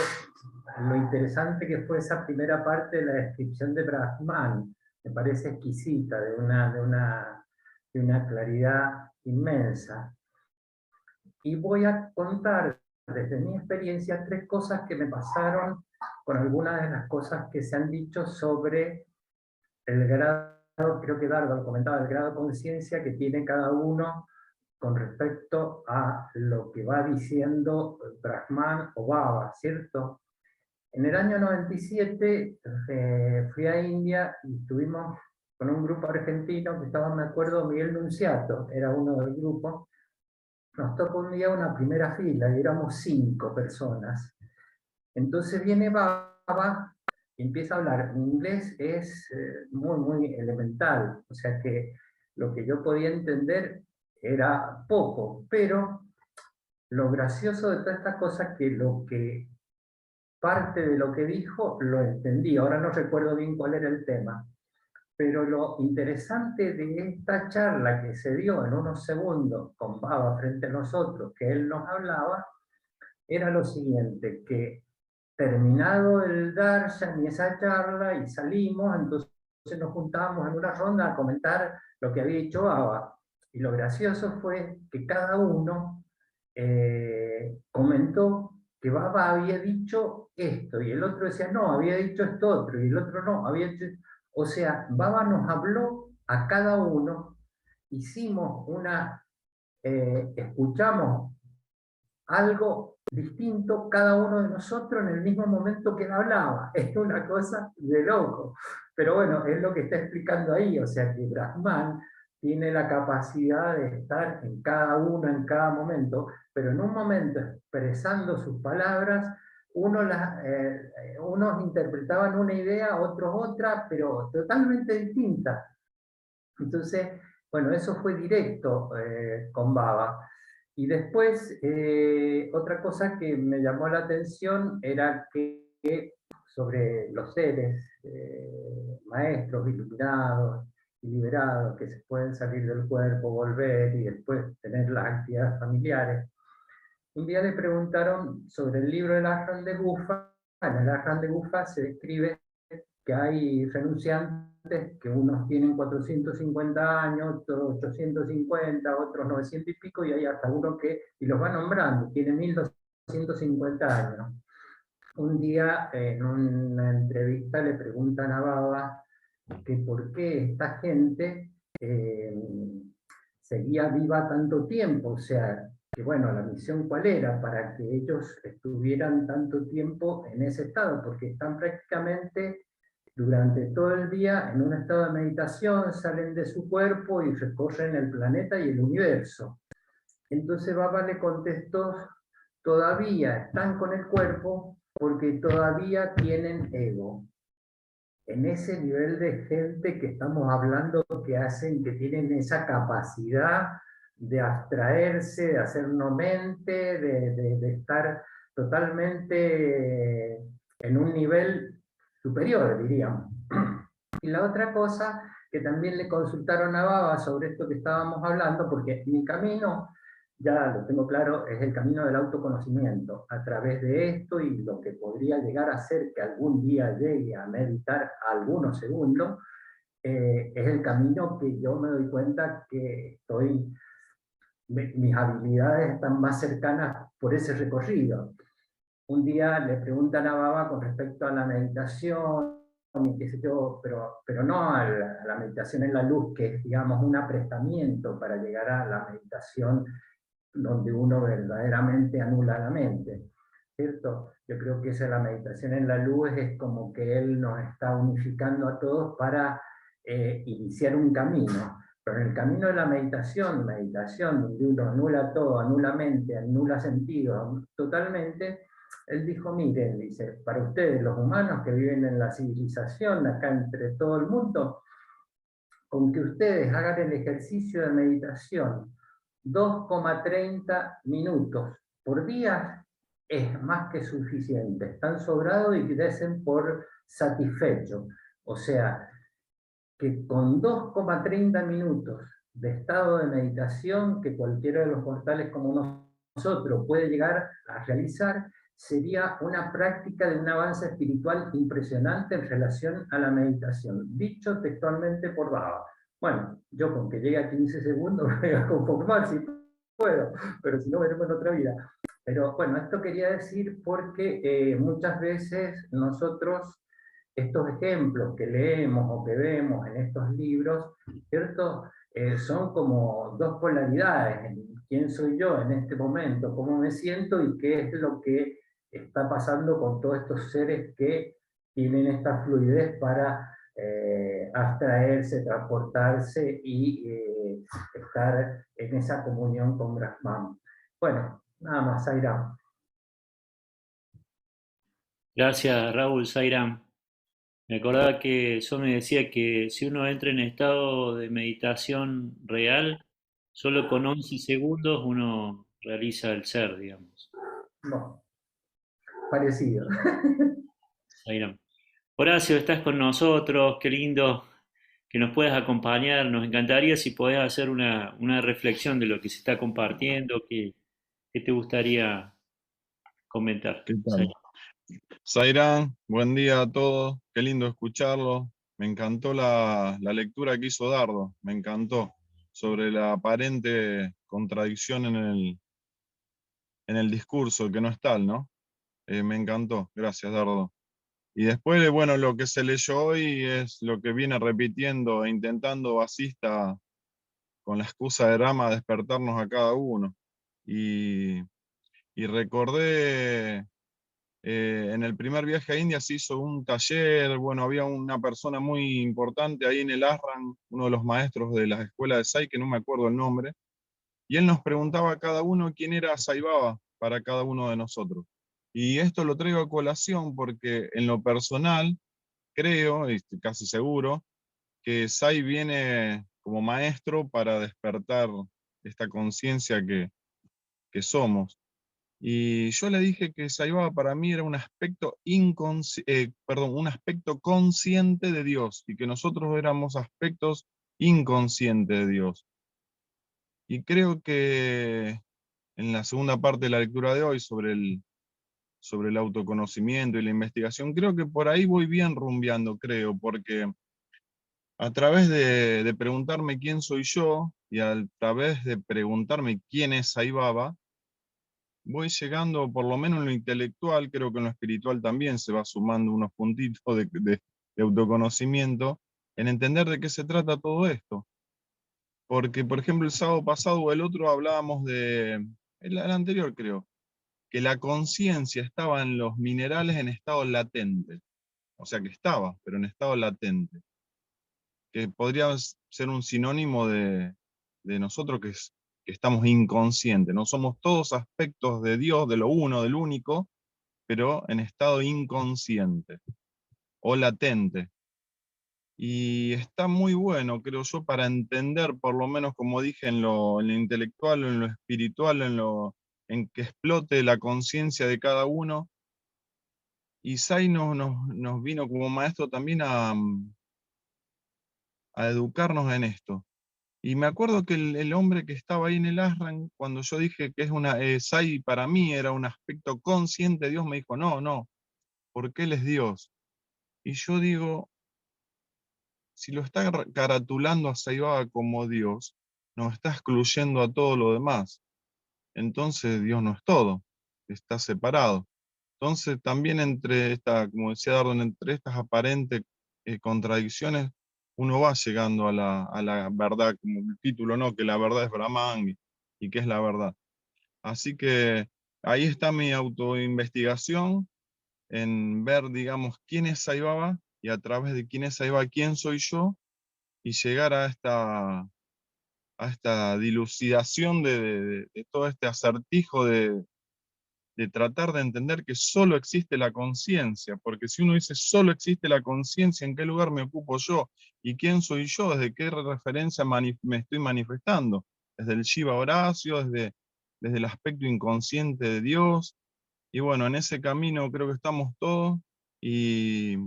lo interesante que fue esa primera parte de la descripción de Brahman. Me parece exquisita, de una claridad inmensa. Y voy a contar desde mi experiencia 3 cosas que me pasaron con algunas de las cosas que se han dicho sobre el grado, creo que Dardo lo comentaba, el grado de conciencia que tiene cada uno con respecto a lo que va diciendo Brahman o Baba, ¿cierto? En el año 97 fui a India y estuvimos con un grupo argentino que estaba, me acuerdo, Miguel Nunciato, era uno del grupo. Nos tocó un día una primera fila y éramos 5 personas. Entonces viene Baba y empieza a hablar. Mi inglés es muy, muy elemental, o sea que lo que yo podía entender era poco, pero lo gracioso de todas estas cosas que parte de lo que dijo lo entendí. Ahora no recuerdo bien cuál era el tema, pero lo interesante de esta charla que se dio en unos segundos con Baba frente a nosotros, que él nos hablaba, era lo siguiente, que terminado el darshan y esa charla y salimos, entonces nos juntábamos en una ronda a comentar lo que había dicho Baba. Y lo gracioso fue que cada uno comentó que Baba había dicho esto, y el otro decía, no, había dicho esto otro, y el otro no, había dicho... O sea, Baba nos habló a cada uno, hicimos escuchamos algo distinto cada uno de nosotros en el mismo momento que él hablaba. Es una cosa de loco. Pero bueno, es lo que está explicando ahí, o sea que Brahman tiene la capacidad de estar en cada uno, en cada momento, pero en un momento expresando sus palabras, unos interpretaban una idea, otros otra, pero totalmente distinta. Entonces, bueno, eso fue directo con Baba. Y después, otra cosa que me llamó la atención era que sobre los seres maestros, iluminados y liberados, que se pueden salir del cuerpo, volver y después tener las actividades familiares, un día le preguntaron sobre el libro del Ashram de Gufa. En el Ashram de Gufa se describe que hay renunciantes que unos tienen 450 años, otros 850, otros 900 y pico, y hay hasta uno que, y los va nombrando, tiene 1250 años. Un día en una entrevista le preguntan a Baba que por qué esta gente seguía viva tanto tiempo, o sea, que bueno, la misión cuál era, para que ellos estuvieran tanto tiempo en ese estado, porque están prácticamente durante todo el día en un estado de meditación, salen de su cuerpo y recorren el planeta y el universo. Entonces Baba le contestó, todavía están con el cuerpo porque todavía tienen ego. En ese nivel de gente que estamos hablando, que hacen, que tienen esa capacidad de abstraerse, de hacer no mente, de estar totalmente en un nivel superior, diríamos. Y la otra cosa que también le consultaron a Baba sobre esto que estábamos hablando, porque mi camino, ya lo tengo claro, es el camino del autoconocimiento. A través de esto y lo que podría llegar a ser que algún día llegue a meditar algunos segundos, es el camino que yo me doy cuenta que mis habilidades están más cercanas por ese recorrido. Un día le preguntan a Baba con respecto a la meditación, y qué sé yo, pero no a la meditación en la luz, que es, digamos, un aprestamiento para llegar a la meditación donde uno verdaderamente anula la mente, ¿cierto? Yo creo que esa, la meditación en la luz, es como que él nos está unificando a todos para iniciar un camino. Pero en el camino de la meditación, donde uno anula todo, anula mente, anula sentido totalmente, él dijo, miren, dice, para ustedes los humanos que viven en la civilización, acá entre todo el mundo, con que ustedes hagan el ejercicio de meditación 2,30 minutos por día es más que suficiente. Están sobrados y desen por satisfechos. O sea, que con 2,30 minutos de estado de meditación, que cualquiera de los mortales como nosotros puede llegar a realizar, sería una práctica de un avance espiritual impresionante en relación a la meditación, dicho textualmente por Baba. Bueno, yo con que llegue a 15 segundos me voy a conformar si puedo, pero si no, veremos en otra vida. Pero bueno, esto quería decir porque muchas veces nosotros, estos ejemplos que leemos o que vemos en estos libros, ¿cierto? Son como dos polaridades. ¿Quién soy yo en este momento? ¿Cómo me siento? ¿Y qué es lo que está pasando con todos estos seres que tienen esta fluidez para abstraerse, transportarse y estar en esa comunión con Brahman? Bueno, nada más, Aira. Gracias, Raúl Sairam. Me acordaba que yo me decía que si uno entra en estado de meditación real, solo con 11 segundos uno realiza el ser, digamos. No, parecido. Sairam. Horacio, estás con nosotros, qué lindo que nos puedas acompañar. Nos encantaría si podés hacer una reflexión de lo que se está compartiendo, qué te gustaría comentar. ¿Qué tal? Zairán, buen día a todos, qué lindo escucharlo. Me encantó la lectura que hizo Dardo, me encantó, sobre la aparente contradicción en el discurso, que no es tal, ¿no? Me encantó, gracias Dardo. Y después, bueno, lo que se leyó hoy es lo que viene repitiendo e intentando Basista con la excusa de Rama despertarnos a cada uno. Y recordé... en el primer viaje a India se hizo un taller, bueno, había una persona muy importante ahí en el Ashram, uno de los maestros de la escuela de Sai, que no me acuerdo el nombre, y él nos preguntaba a cada uno quién era Sai Baba para cada uno de nosotros. Y esto lo traigo a colación porque en lo personal creo, y estoy casi seguro, que Sai viene como maestro para despertar esta conciencia que somos. Y yo le dije que Saibaba para mí era un aspecto, un aspecto consciente de Dios, y que nosotros éramos aspectos inconscientes de Dios. Y creo que en la segunda parte de la lectura de hoy sobre el autoconocimiento y la investigación, creo que por ahí voy bien rumbeando, creo, porque a través de preguntarme quién soy yo y a través de preguntarme quién es Sai Baba, voy llegando, por lo menos en lo intelectual, creo que en lo espiritual también se va sumando unos puntitos de autoconocimiento, en entender de qué se trata todo esto. Porque, por ejemplo, el sábado pasado o el otro hablábamos el anterior creo, que la conciencia estaba en los minerales en estado latente. O sea que estaba, pero en estado latente. Que podría ser un sinónimo de nosotros que estamos inconscientes. No somos todos aspectos de Dios, de lo uno, del único, pero en estado inconsciente o latente. Y está muy bueno, creo yo, para entender, por lo menos como dije, en lo intelectual, en lo espiritual, en que explote la conciencia de cada uno. Y Sai nos vino como maestro también a educarnos en esto. Y me acuerdo que el hombre que estaba ahí en el Ashram, cuando yo dije que Sai para mí era un aspecto consciente de Dios, me dijo, no, porque Él es Dios. Y yo digo, si lo está caratulando a Sai Baba como Dios, nos está excluyendo a todo lo demás. Entonces Dios no es todo, está separado. Entonces también como decía Darwin, entre estas aparentes contradicciones, uno va llegando a la verdad, como el título, ¿no? Que la verdad es Brahman y que es la verdad. Así que ahí está mi autoinvestigación, en ver, digamos, quién es Sai Baba, y a través de quién es Sai Baba, quién soy yo, y llegar a esta dilucidación de todo este acertijo de tratar de entender que solo existe la conciencia, porque si uno dice solo existe la conciencia, ¿en qué lugar me ocupo yo? ¿Y quién soy yo? ¿Desde qué referencia me estoy manifestando? ¿Desde el Shiva Horacio? ¿Desde el aspecto inconsciente de Dios? Y bueno, en ese camino creo que estamos todos, y,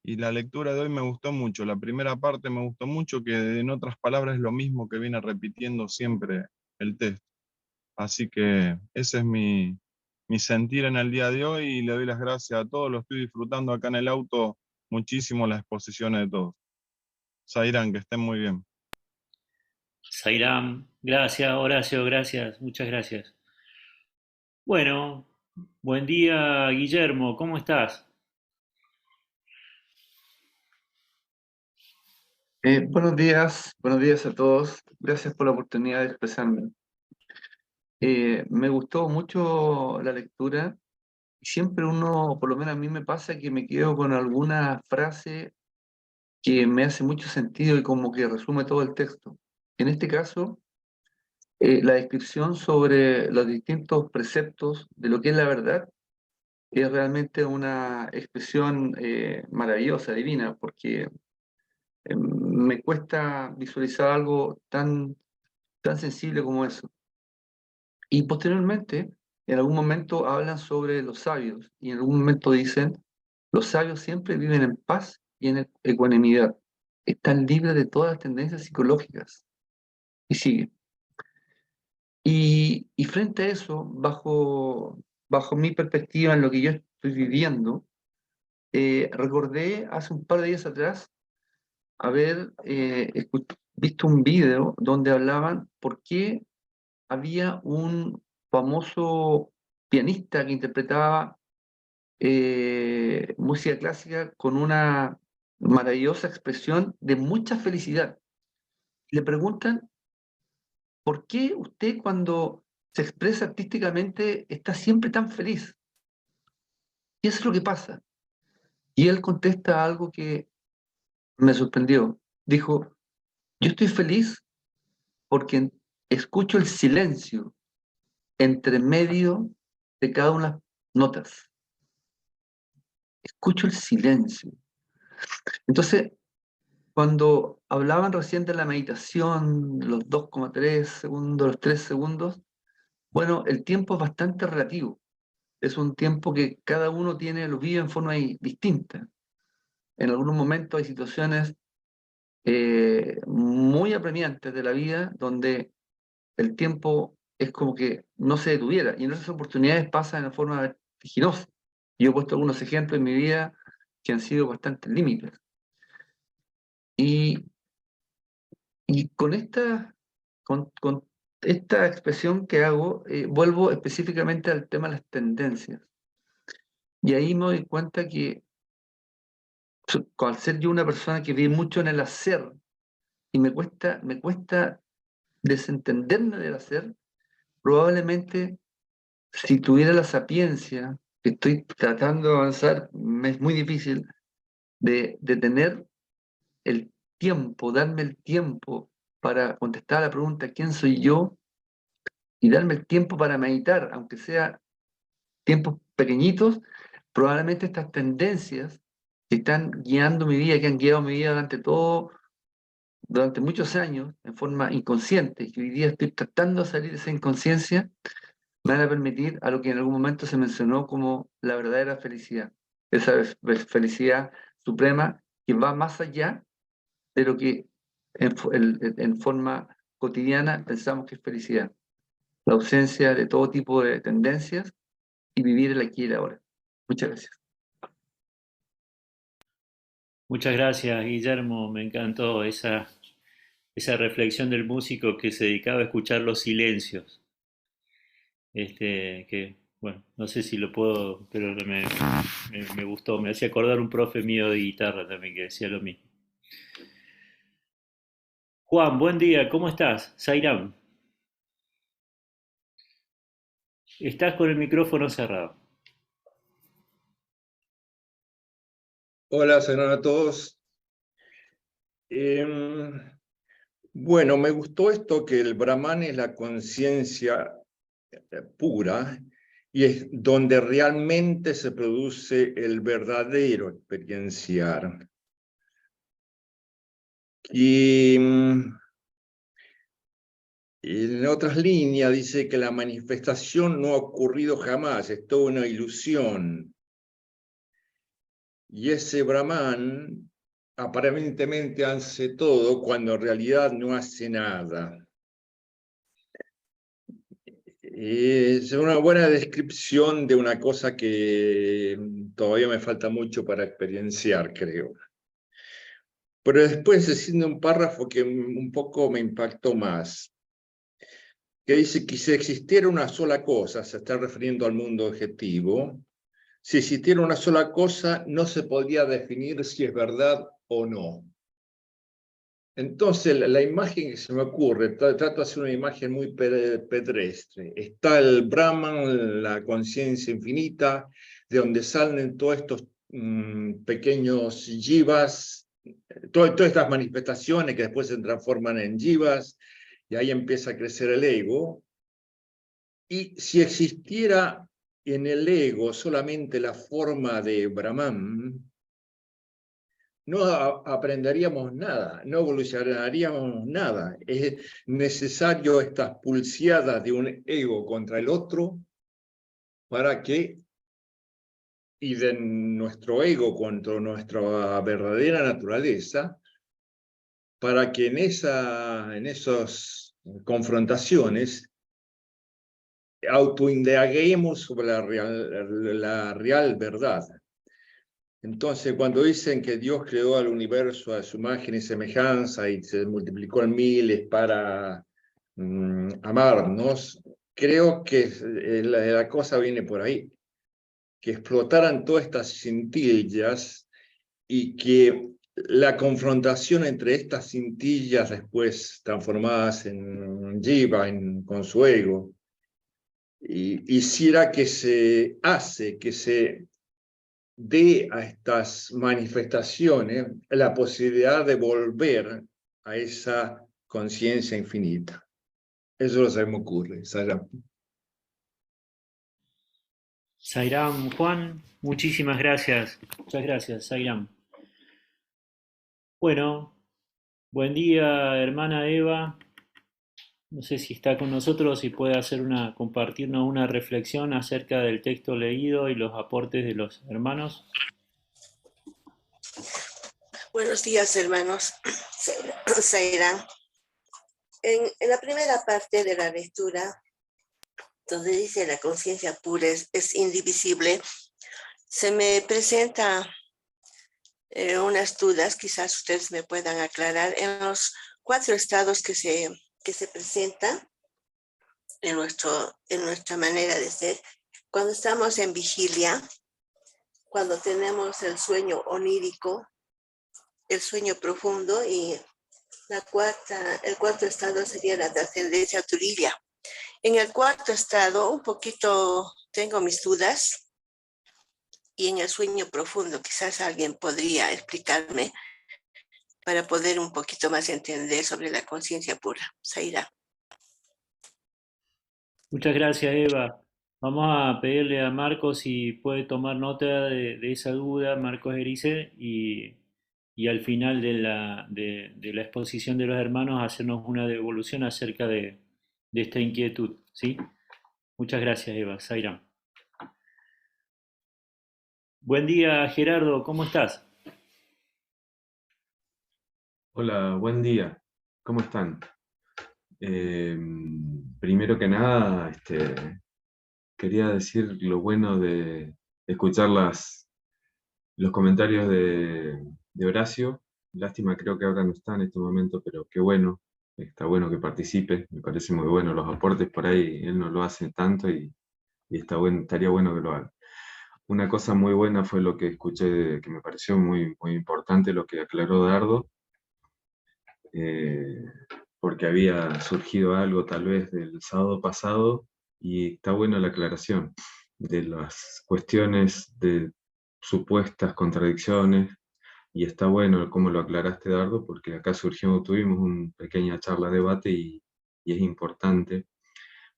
y la lectura de hoy me gustó mucho. La primera parte me gustó mucho, que en otras palabras es lo mismo que viene repitiendo siempre el texto. Así que ese es mi sentir en el día de hoy, y le doy las gracias a todos. Lo estoy disfrutando acá en el auto muchísimo, las exposiciones de todos. Zairán, que estén muy bien. Sairam, gracias, Horacio, gracias, muchas gracias. Bueno, buen día, Guillermo, ¿cómo estás? Buenos días a todos. Gracias por la oportunidad de expresarme. Me gustó mucho la lectura y siempre uno, por lo menos a mí me pasa que me quedo con alguna frase que me hace mucho sentido y como que resume todo el texto. En este caso, la descripción sobre los distintos preceptos de lo que es la verdad es realmente una expresión maravillosa, divina, porque me cuesta visualizar algo tan sensible como eso. Y posteriormente, en algún momento hablan sobre los sabios y en algún momento dicen, los sabios siempre viven en paz y en ecuanimidad. Están libres de todas las tendencias psicológicas. Y sigue. Y frente a eso, bajo mi perspectiva en lo que yo estoy viviendo, recordé hace un par de días atrás haber visto un video donde hablaban por qué había un famoso pianista que interpretaba música clásica con una maravillosa expresión de mucha felicidad. Le preguntan, ¿por qué usted cuando se expresa artísticamente está siempre tan feliz? ¿Qué es lo que pasa? Y él contesta algo que me sorprendió. Dijo, yo estoy feliz porque escucho el silencio entre medio de cada una de las notas. Escucho el silencio. Entonces, cuando hablaban recién de la meditación, los 2,3 segundos, los 3 segundos, bueno, el tiempo es bastante relativo. Es un tiempo que cada uno lo vive en forma distinta. En algunos momentos hay situaciones muy apremiantes de la vida donde el tiempo es como que no se detuviera. Y en esas oportunidades pasan en forma vertiginosa. Yo he puesto algunos ejemplos en mi vida que han sido bastante límites. Y con esta expresión que hago, vuelvo específicamente al tema de las tendencias. Y ahí me doy cuenta que al ser yo una persona que vive mucho en el hacer, y me cuesta desentenderme del hacer, probablemente si tuviera la sapiencia, que estoy tratando de avanzar, me es muy difícil de tener el tiempo, darme el tiempo para contestar a la pregunta ¿quién soy yo? Y darme el tiempo para meditar, aunque sea tiempos pequeñitos, probablemente estas tendencias que están guiando mi vida, que han guiado mi vida durante muchos años, en forma inconsciente, y hoy día estoy tratando de salir de esa inconsciencia, me van a permitir a lo que en algún momento se mencionó como la verdadera felicidad. Esa felicidad suprema que va más allá de lo que en forma cotidiana pensamos que es felicidad. La ausencia de todo tipo de tendencias y vivir el aquí y el ahora. Muchas gracias. Muchas gracias, Guillermo. Me encantó esa reflexión del músico que se dedicaba a escuchar los silencios. Que, bueno, no sé si lo puedo, pero me gustó. Me hacía acordar un profe mío de guitarra también que decía lo mismo. Juan, buen día, ¿cómo estás? Zairam, estás con el micrófono cerrado. Hola, saludos a todos. Bueno, me gustó esto que el Brahman es la conciencia pura y es donde realmente se produce el verdadero experienciar. Y en otras líneas dice que la manifestación no ha ocurrido jamás, es toda una ilusión. Y ese Brahman aparentemente hace todo cuando en realidad no hace nada. Es una buena descripción de una cosa que todavía me falta mucho para experienciar, creo. Pero después haciendo un párrafo que un poco me impactó más, que dice que si existiera una sola cosa, se está refiriendo al mundo objetivo, si existiera una sola cosa, no se podría definir si es verdad o no. Entonces, la imagen que se me ocurre, trato de hacer una imagen muy pedestre. Está el Brahman, la conciencia infinita, de donde salen todos estos pequeños jivas, todas estas manifestaciones que después se transforman en jivas, y ahí empieza a crecer el ego. Y si existiera en el ego solamente la forma de Brahman, no aprenderíamos nada, no evolucionaríamos nada. Es necesario estas pulseadas de un ego contra el otro para que, y de nuestro ego contra nuestra verdadera naturaleza, para que en esas confrontaciones autoindaguemos sobre la real verdad. Entonces, cuando dicen que Dios creó al universo a su imagen y semejanza y se multiplicó en miles para amarnos, creo que la cosa viene por ahí. Que explotaran todas estas cintillas y que la confrontación entre estas cintillas después transformadas en jiva, con su ego, hiciera que se dé a estas manifestaciones la posibilidad de volver a esa conciencia infinita. Eso es lo que me ocurre, Sara. Zairam, Juan, muchísimas gracias. Muchas gracias, Zairam. Bueno, buen día, hermana Eva. No sé si está con nosotros y puede compartirnos una reflexión acerca del texto leído y los aportes de los hermanos. Buenos días, hermanos. Zairam. En la primera parte de la lectura donde dice la conciencia pura es indivisible, se me presenta unas dudas, quizás ustedes me puedan aclarar, en los 4 estados que se presentan en nuestra manera de ser. Cuando estamos en vigilia, cuando tenemos el sueño onírico, el sueño profundo, y el cuarto estado sería la trascendencia turilla. En el cuarto estado, un poquito tengo mis dudas, y en el sueño profundo quizás alguien podría explicarme para poder un poquito más entender sobre la conciencia pura. Zaira. Muchas gracias, Eva. Vamos a pedirle a Marcos si puede tomar nota de esa duda, Marcos Erice, y al final de la exposición de los hermanos hacernos una devolución acerca de esta inquietud, ¿sí? Muchas gracias, Eva. Zaira. Buen día, Gerardo, ¿cómo estás? Hola, buen día. ¿Cómo están? Primero que nada, quería decir lo bueno de escuchar los comentarios de Horacio. Lástima, creo que ahora no está en este momento, pero qué bueno. Está bueno que participe. Me parece muy bueno los aportes por ahí. Él no lo hace tanto y está bueno, estaría bueno que lo haga. Una cosa muy buena fue lo que escuché, que me pareció muy, muy importante, lo que aclaró Dardo. Porque había surgido algo tal vez del sábado pasado y está buena la aclaración de las cuestiones de supuestas contradicciones y está bueno cómo lo aclaraste, Dardo, porque acá tuvimos una pequeña charla, debate y es importante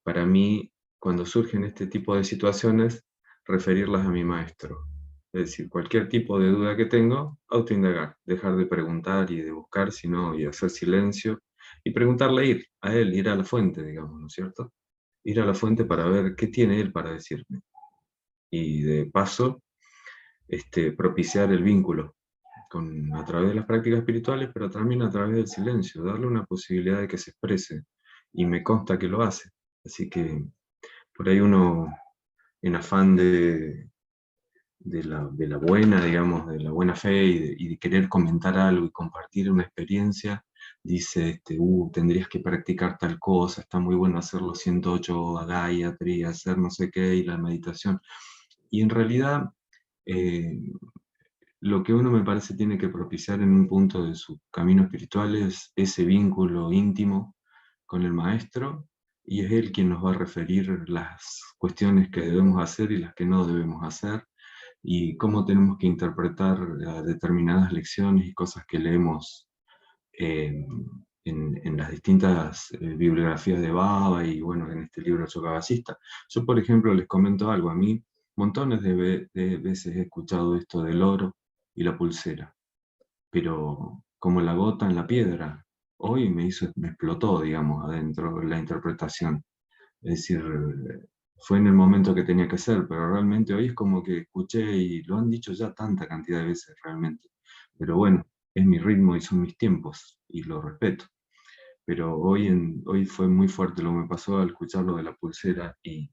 para mí cuando surgen este tipo de situaciones referirlas a mi maestro. Es decir, cualquier tipo de duda que tengo, autoindagar, dejar de preguntar y de buscar, sino y hacer silencio y preguntarle, ir a él, ir a la fuente, digamos, ¿no es cierto? Ir a la fuente para ver qué tiene él para decirme. Y de paso, propiciar el vínculo a través de las prácticas espirituales, pero también a través del silencio, darle una posibilidad de que se exprese. Y me consta que lo hace. Así que por ahí uno, en afán de la buena, digamos, de la buena fe y de querer comentar algo y compartir una experiencia, dice, tendrías que practicar tal cosa, está muy bueno hacer los 108 a Gayatri, hacer no sé qué, y la meditación. Y en realidad, lo que uno me parece tiene que propiciar en un punto de su camino espiritual es ese vínculo íntimo con el maestro, y es él quien nos va a referir las cuestiones que debemos hacer y las que no debemos hacer, y cómo tenemos que interpretar determinadas lecciones y cosas que leemos en las distintas bibliografías de Baba y bueno, en este libro Yogavasista. Yo, por ejemplo, les comento algo. A mí montones de veces he escuchado esto del oro y la pulsera, pero como la gota en la piedra, hoy me explotó, digamos, adentro la interpretación. Es decir, fue en el momento que tenía que ser, pero realmente hoy es como que escuché, y lo han dicho ya tanta cantidad de veces realmente, pero bueno, es mi ritmo y son mis tiempos, y lo respeto. Pero hoy fue muy fuerte lo que me pasó al escuchar lo de la pulsera, y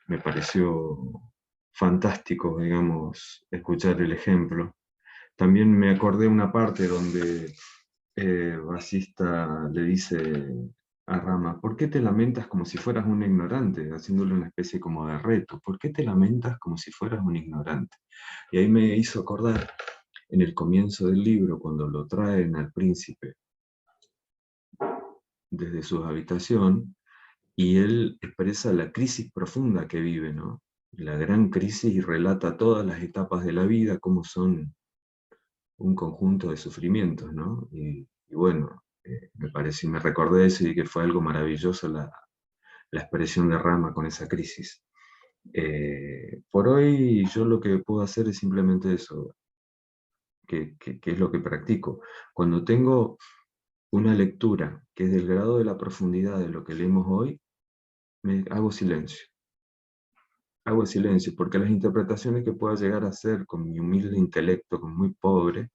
me pareció fantástico, digamos, escuchar el ejemplo. También me acordé una parte donde Vasista le dice a Rama, ¿por qué te lamentas como si fueras un ignorante? Haciéndole una especie como de reto. ¿Por qué te lamentas como si fueras un ignorante? Y ahí me hizo acordar en el comienzo del libro, cuando lo traen al príncipe desde su habitación, y él expresa la crisis profunda que vive, ¿no? La gran crisis, y relata todas las etapas de la vida, cómo son un conjunto de sufrimientos, ¿no? Y bueno, me recordé eso y que fue algo maravilloso la expresión de Rama con esa crisis. Por hoy yo lo que puedo hacer es simplemente eso, que es lo que practico. Cuando tengo una lectura que es del grado de la profundidad de lo que leemos hoy, me hago silencio. Hago silencio, porque las interpretaciones que pueda llegar a hacer con mi humilde intelecto, con muy pobre,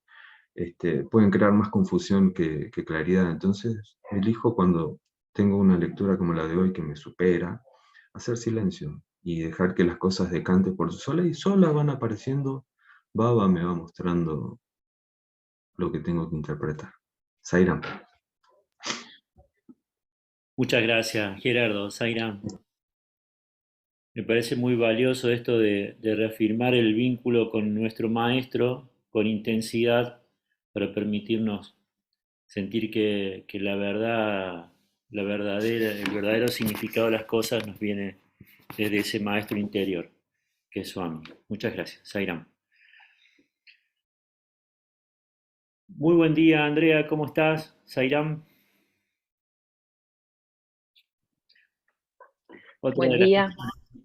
pueden crear más confusión que claridad. Entonces, elijo cuando tengo una lectura como la de hoy que me supera, hacer silencio y dejar que las cosas decanten por sí solas y solas van apareciendo, Baba me va mostrando lo que tengo que interpretar. Sairam. Muchas gracias, Gerardo. Sairam. Me parece muy valioso esto de reafirmar el vínculo con nuestro maestro con intensidad para permitirnos sentir que la verdad, el verdadero significado de las cosas nos viene desde ese maestro interior, que es Swami. Muchas gracias, Sairam. Muy buen día, Andrea, ¿cómo estás? Sairam. Otra Buen de las día,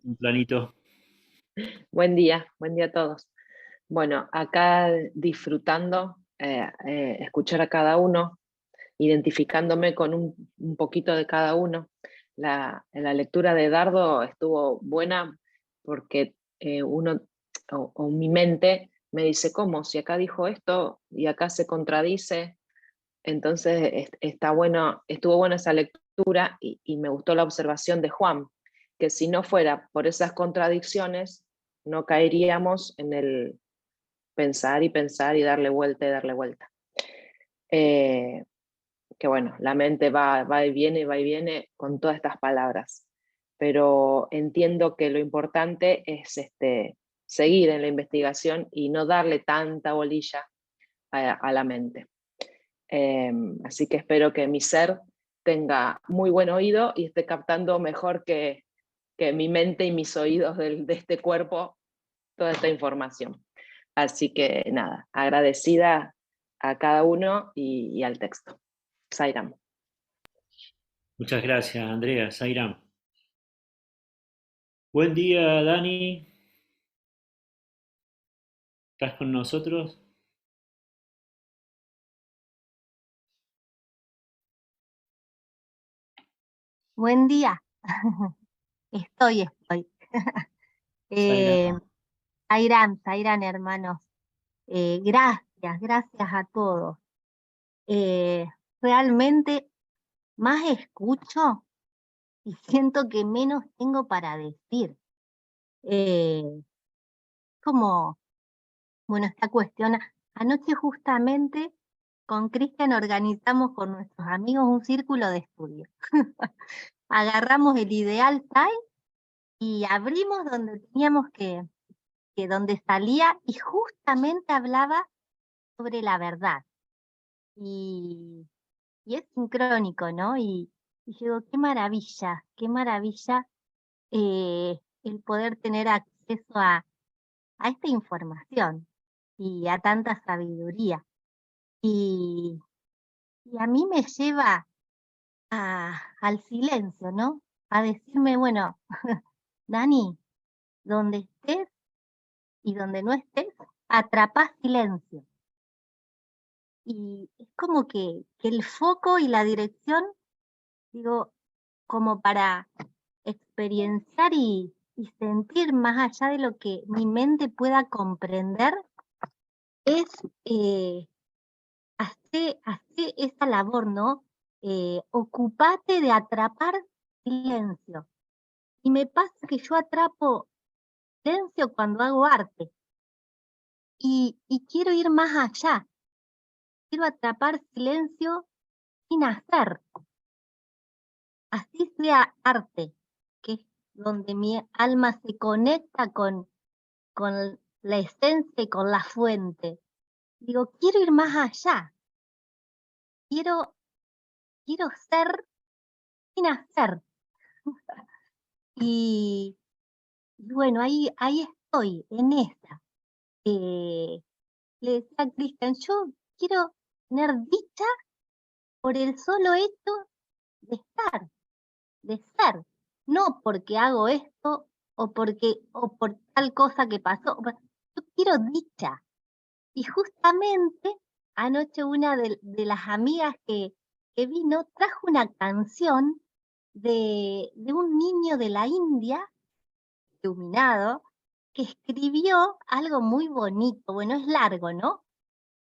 un planito. buen día a todos. Bueno, acá disfrutando, escuchar a cada uno, identificándome con un poquito de cada uno. La lectura de Dardo estuvo buena porque uno, o mi mente me dice, ¿cómo? Si acá dijo esto y acá se contradice. Entonces está bueno, estuvo buena esa lectura y me gustó la observación de Juan, que si no fuera por esas contradicciones, no caeríamos en el pensar y pensar y darle vuelta y darle vuelta. Que bueno, la mente va y viene con todas estas palabras, pero entiendo que lo importante es seguir en la investigación y no darle tanta bolilla a la mente. Así que espero que mi ser tenga muy buen oído y esté captando mejor que mi mente y mis oídos de este cuerpo toda esta información. Así que nada, agradecida a cada uno y al texto. Sairam. Muchas gracias, Andrea. Sairam. Buen día, Dani. ¿Estás con nosotros? Buen día. Estoy. Sairam. Sairam, hermanos. Gracias a todos. Realmente más escucho y siento que menos tengo para decir. Como, bueno, esta cuestión, anoche justamente con Cristian organizamos con nuestros amigos un círculo de estudio. Agarramos el ideal SAI y abrimos donde teníamos que donde salía y justamente hablaba sobre la verdad. Y es sincrónico, ¿no? Y digo, qué maravilla el poder tener acceso a esta información y a tanta sabiduría. Y a mí me lleva al silencio, ¿no? A decirme, bueno, Dani, donde estés y donde no estés, atrapá silencio. Y es como que el foco y la dirección, digo, como para experienciar y sentir más allá de lo que mi mente pueda comprender, es hacer esa labor, ¿no? Ocupate de atrapar silencio. Y me pasa que yo atrapo silencio cuando hago arte. Y quiero ir más allá. Quiero atrapar silencio sin hacer. Así sea arte, que es donde mi alma se conecta con la esencia y con la fuente. Digo, quiero ir más allá. Quiero ser sin hacer. Y bueno, ahí estoy, en esa. Le decía a Cristian, yo quiero tener dicha por el solo hecho de estar, de ser, no porque hago esto o por tal cosa que pasó. Yo quiero dicha. Y justamente anoche una de las amigas que vino trajo una canción de un niño de la India, iluminado, que escribió algo muy bonito. Bueno, es largo, ¿no?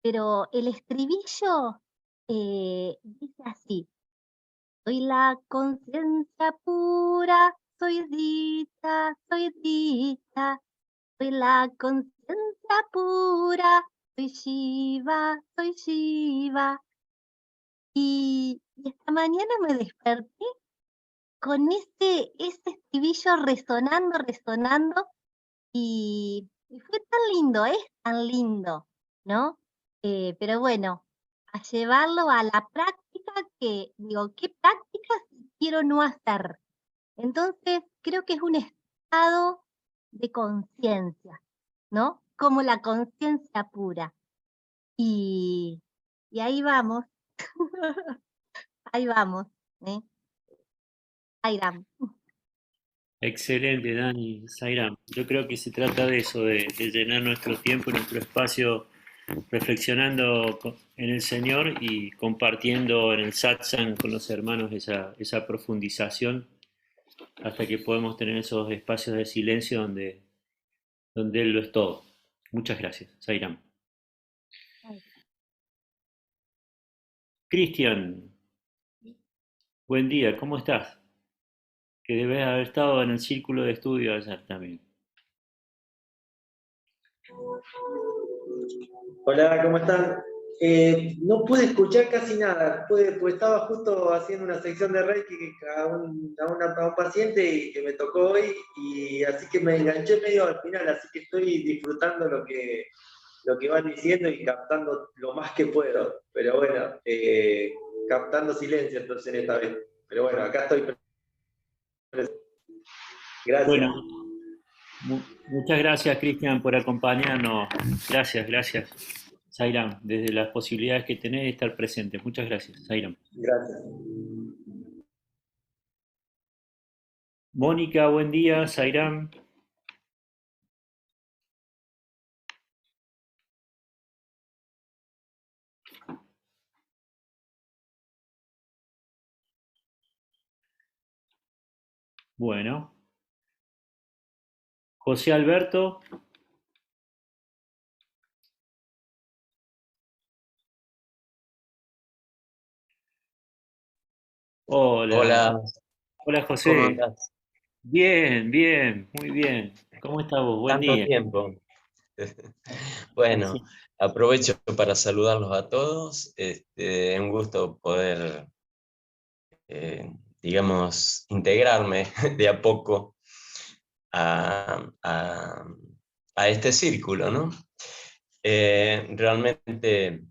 Pero el estribillo dice así: soy la conciencia pura, soy dicha, soy dicha, soy la conciencia pura, soy Shiva, soy Shiva. Y esta mañana me desperté con ese estribillo resonando, y fue tan lindo, es tan lindo, ¿no? Pero bueno, a llevarlo a la práctica, que digo, ¿qué prácticas quiero no hacer? Entonces, creo que es un estado de conciencia, ¿no? Como la conciencia pura. Y ahí vamos, ahí vamos, ¿eh? Airam. Excelente, Dani, Zairam. Yo creo que se trata de eso, de llenar nuestro tiempo y nuestro espacio reflexionando en el Señor y compartiendo en el satsang con los hermanos esa profundización hasta que podemos tener esos espacios de silencio donde Él lo es todo. Muchas gracias, Zairam. Cristian, buen día, ¿cómo estás? Que debes haber estado en el círculo de estudio ayer también. Hola, ¿cómo están? No pude escuchar casi nada, pues estaba justo haciendo una sección de Reiki a un paciente y que me tocó hoy, y así que me enganché medio al final, así que estoy disfrutando lo que van diciendo y captando lo más que puedo, pero bueno, captando silencio entonces esta vez, pero bueno, acá estoy. Gracias. Bueno, muchas gracias, Cristian, por acompañarnos. Gracias, Zairam, desde las posibilidades que tenés de estar presente. Muchas gracias, Zairam. Gracias. Mónica, buen día, Zairam. Bueno. José Alberto. Hola. Hola, José. ¿Cómo andás? Bien, muy bien. ¿Cómo estás vos? Buen Tanto día. tiempo. Bueno, Sí. aprovecho para saludarlos a todos. Un gusto poder, digamos, integrarme de a poco a este círculo, ¿no? Realmente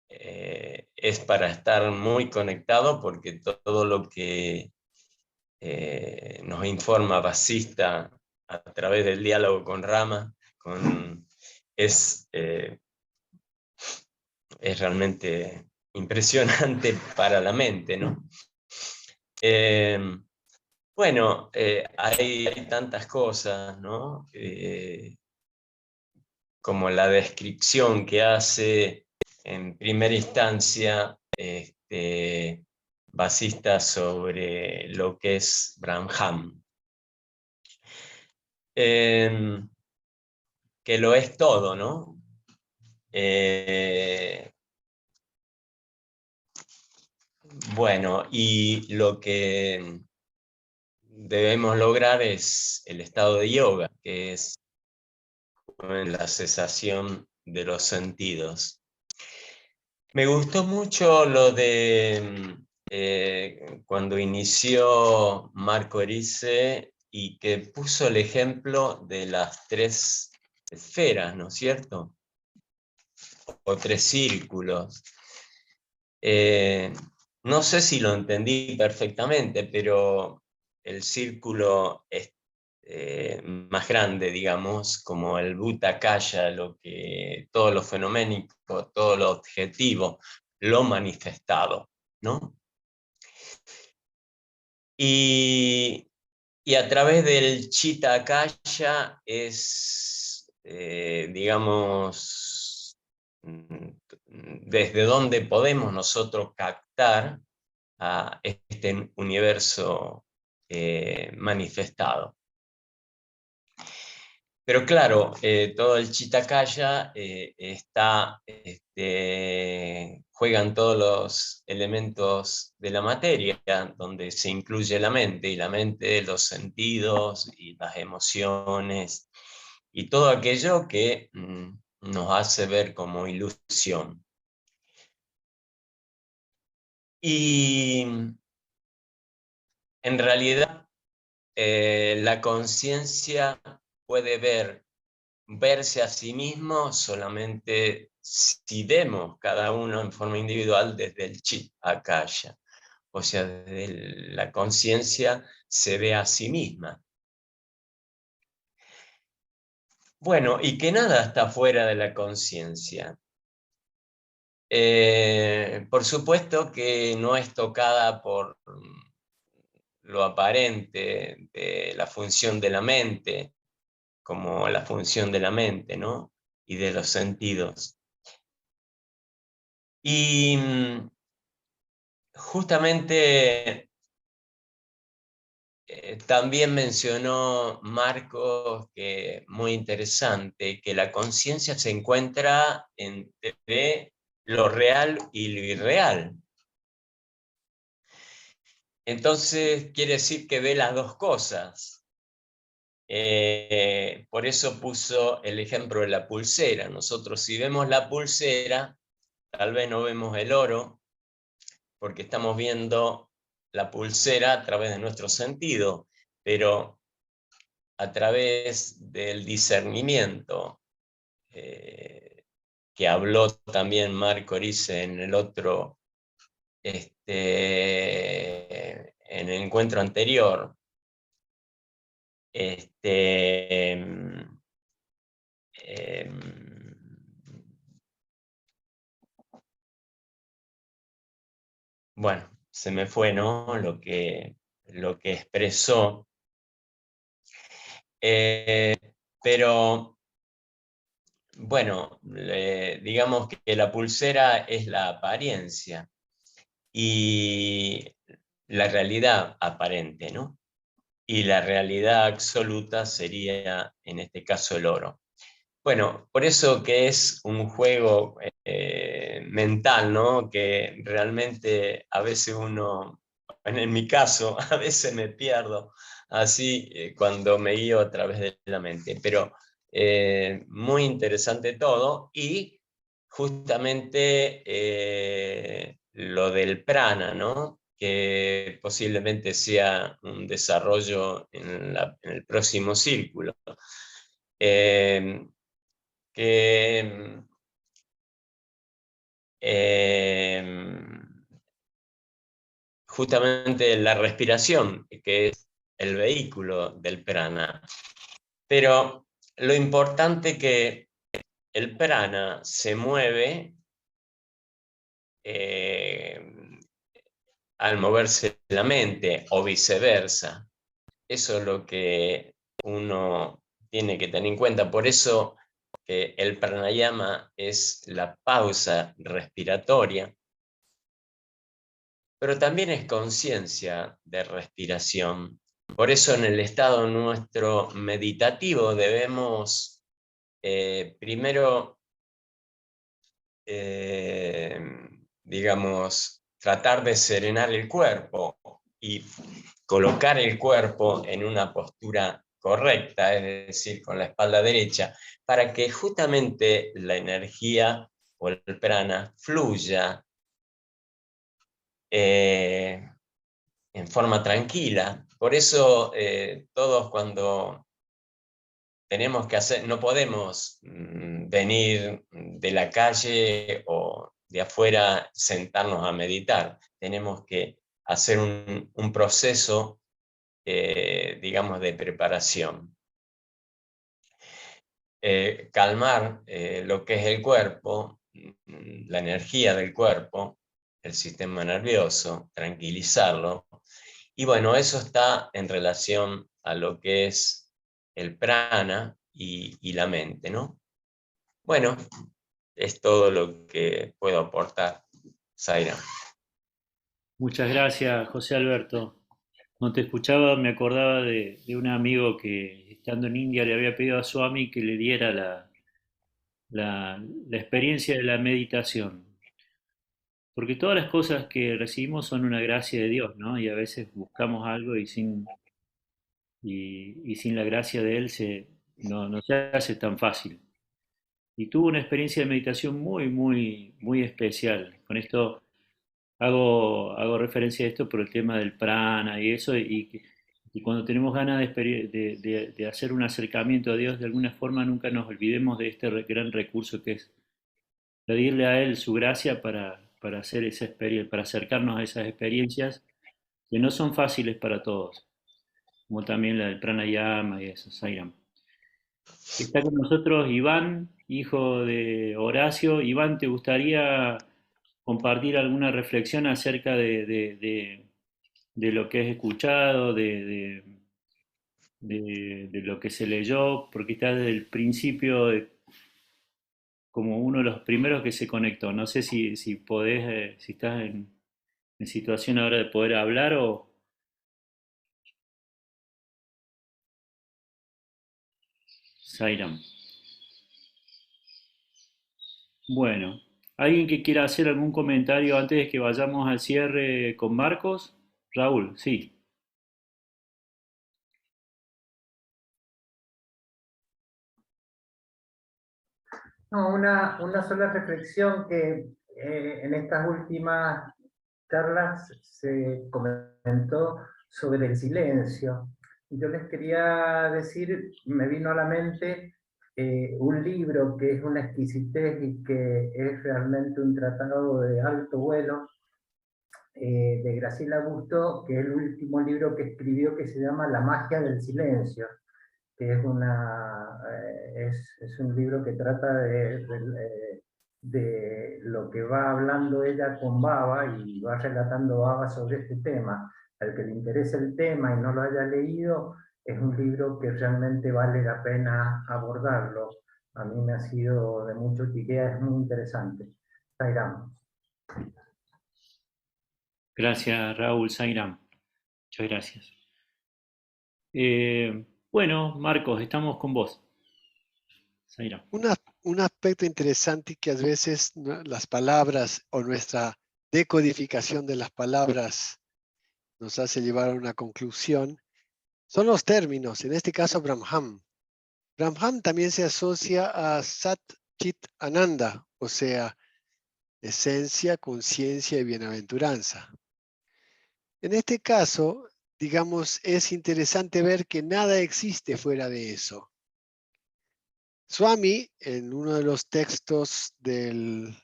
es para estar muy conectado, porque todo lo que nos informa Vasista a través del diálogo con Rama es realmente impresionante para la mente, ¿no? Bueno, hay tantas cosas, ¿no? Como la descripción que hace en primera instancia Vasista sobre lo que es Brahman. Que lo es todo, ¿no? Bueno, y lo que debemos lograr es el estado de yoga, que es la cesación de los sentidos. Me gustó mucho lo de cuando inició Marco Erice y que puso el ejemplo de las 3 esferas, ¿no es cierto? O 3 círculos. No sé si lo entendí perfectamente, pero el círculo es más grande, digamos, como el Bhutakaya, todo lo fenoménico, todo lo objetivo, lo manifestado, ¿no? Y a través del Chitakaya es, digamos, desde donde podemos nosotros captar a este universo manifestado. Pero claro, todo el Chitakaya juegan todos los elementos de la materia, donde se incluye la mente, y la mente, los sentidos y las emociones, y todo aquello que nos hace ver como ilusión. Y en realidad, la conciencia puede verse a sí mismo solamente si vemos cada uno en forma individual desde el Chit Akasha. O sea, desde la conciencia se ve a sí misma. Bueno, y que nada está fuera de la conciencia. Por supuesto que no es tocada por lo aparente de la función de la mente, como la función de la mente, ¿no? Y de los sentidos. Y justamente también mencionó Marcos, que muy interesante, que la conciencia se encuentra entre lo real y lo irreal. Entonces quiere decir que ve las dos cosas. Por eso puso el ejemplo de la pulsera. Nosotros, si vemos la pulsera, tal vez no vemos el oro, porque estamos viendo la pulsera a través de nuestro sentido, pero a través del discernimiento, que habló también Marco Orice en el otro, en el encuentro anterior, bueno, se me fue, ¿no? Lo que expresó. Pero, bueno, digamos que la pulsera es la apariencia y la realidad aparente, ¿no? Y la realidad absoluta sería, en este caso, el oro. Bueno, por eso que es un juego mental, ¿no? Que realmente a veces uno, en mi caso, a veces me pierdo así cuando me guío a través de la mente. Pero muy interesante todo, y justamente lo del prana, ¿no? Que posiblemente sea un desarrollo en el próximo círculo. Que justamente la respiración, que es el vehículo del prana. Pero lo importante es que el prana se mueve al moverse la mente, o viceversa. Eso es lo que uno tiene que tener en cuenta. Por eso que el pranayama es la pausa respiratoria, pero también es conciencia de respiración. Por eso en el estado nuestro meditativo debemos primero, digamos, tratar de serenar el cuerpo y colocar el cuerpo en una postura correcta, es decir, con la espalda derecha, para que justamente la energía o el prana fluya en forma tranquila. Por eso todos, cuando tenemos que hacer, no podemos venir de la calle o de afuera, sentarnos a meditar. Tenemos que hacer un proceso, digamos, de preparación. Calmar lo que es el cuerpo, la energía del cuerpo, el sistema nervioso, tranquilizarlo. Y bueno, eso está en relación a lo que es el prana y la mente, ¿no? Bueno, es todo lo que puedo aportar, Zaira. Muchas gracias, José Alberto. Cuando te escuchaba me acordaba de un amigo que estando en India le había pedido a Swami que le diera la experiencia de la meditación. Porque todas las cosas que recibimos son una gracia de Dios, ¿no? Y a veces buscamos algo y sin la gracia de Él no se hace tan fácil. Y tuvo una experiencia de meditación muy especial. Con esto hago referencia a esto por el tema del prana y eso, y cuando tenemos ganas de hacer un acercamiento a Dios, de alguna forma nunca nos olvidemos de este gran recurso que es pedirle a Él su gracia para hacer esa experiencia, para acercarnos a esas experiencias que no son fáciles para todos, como también la del pranayama y eso, Sairam. Está con nosotros Iván, hijo de Horacio. Iván, ¿te gustaría compartir alguna reflexión acerca de lo que has escuchado, de lo que se leyó? Porque está desde el principio como uno de los primeros que se conectó. No sé si podés, si estás en situación ahora de poder hablar o... Sairam. Bueno, ¿alguien que quiera hacer algún comentario antes de que vayamos al cierre con Marcos? Raúl, sí. No, una sola reflexión que en estas últimas charlas se comentó sobre el silencio. Y yo les quería decir, me vino a la mente un libro que es una exquisitez y que es realmente un tratado de alto vuelo, de Graciela Busto, que es el último libro que escribió, que se llama La magia del silencio, que es un libro que trata de lo que va hablando ella con Baba, y va relatando Baba sobre este tema. Al que le interese el tema y no lo haya leído, es un libro que realmente vale la pena abordarlo. A mí me ha sido de mucha utilidad, es muy interesante. Sairam. Gracias, Raúl, Sairam. Muchas gracias. Bueno, Marcos, estamos con vos. Sairam. Un aspecto interesante que a veces las palabras o nuestra decodificación de las palabras nos hace llevar a una conclusión son los términos, en este caso Brahman. Brahman también se asocia a Sat Chit Ananda, o sea, esencia, conciencia y bienaventuranza. En este caso, digamos, es interesante ver que nada existe fuera de eso. Swami, en uno de los textos del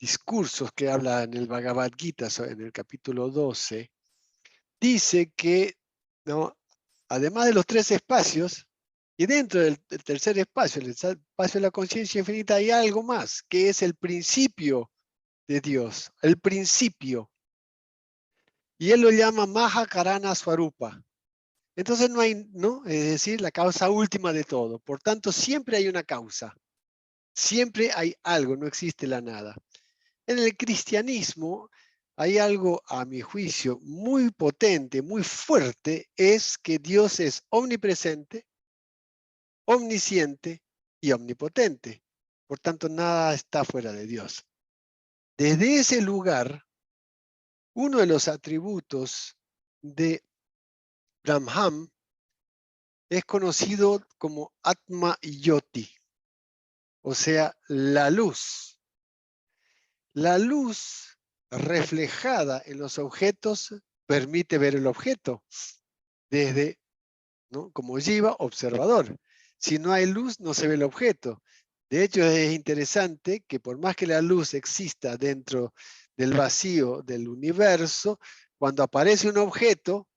discursos que habla en el Bhagavad Gita, en el capítulo 12, dice que, ¿no?, además de los tres espacios, y dentro del tercer espacio, el espacio de la conciencia infinita, hay algo más, que es el principio de Dios, el principio. Y él lo llama Mahakarana Swarupa. Entonces no hay, ¿no?, es decir, la causa última de todo. Por tanto, siempre hay una causa. Siempre hay algo, no existe la nada. En el cristianismo hay algo, a mi juicio, muy potente, muy fuerte, es que Dios es omnipresente, omnisciente y omnipotente. Por tanto, nada está fuera de Dios. Desde ese lugar, uno de los atributos de Brahman es conocido como Atma Yoti, o sea, la luz. La luz reflejada en los objetos permite ver el objeto desde, ¿no?, como Jiva, observador. Si no hay luz, no se ve el objeto. De hecho, es interesante que por más que la luz exista dentro del vacío del universo, cuando aparece un objeto,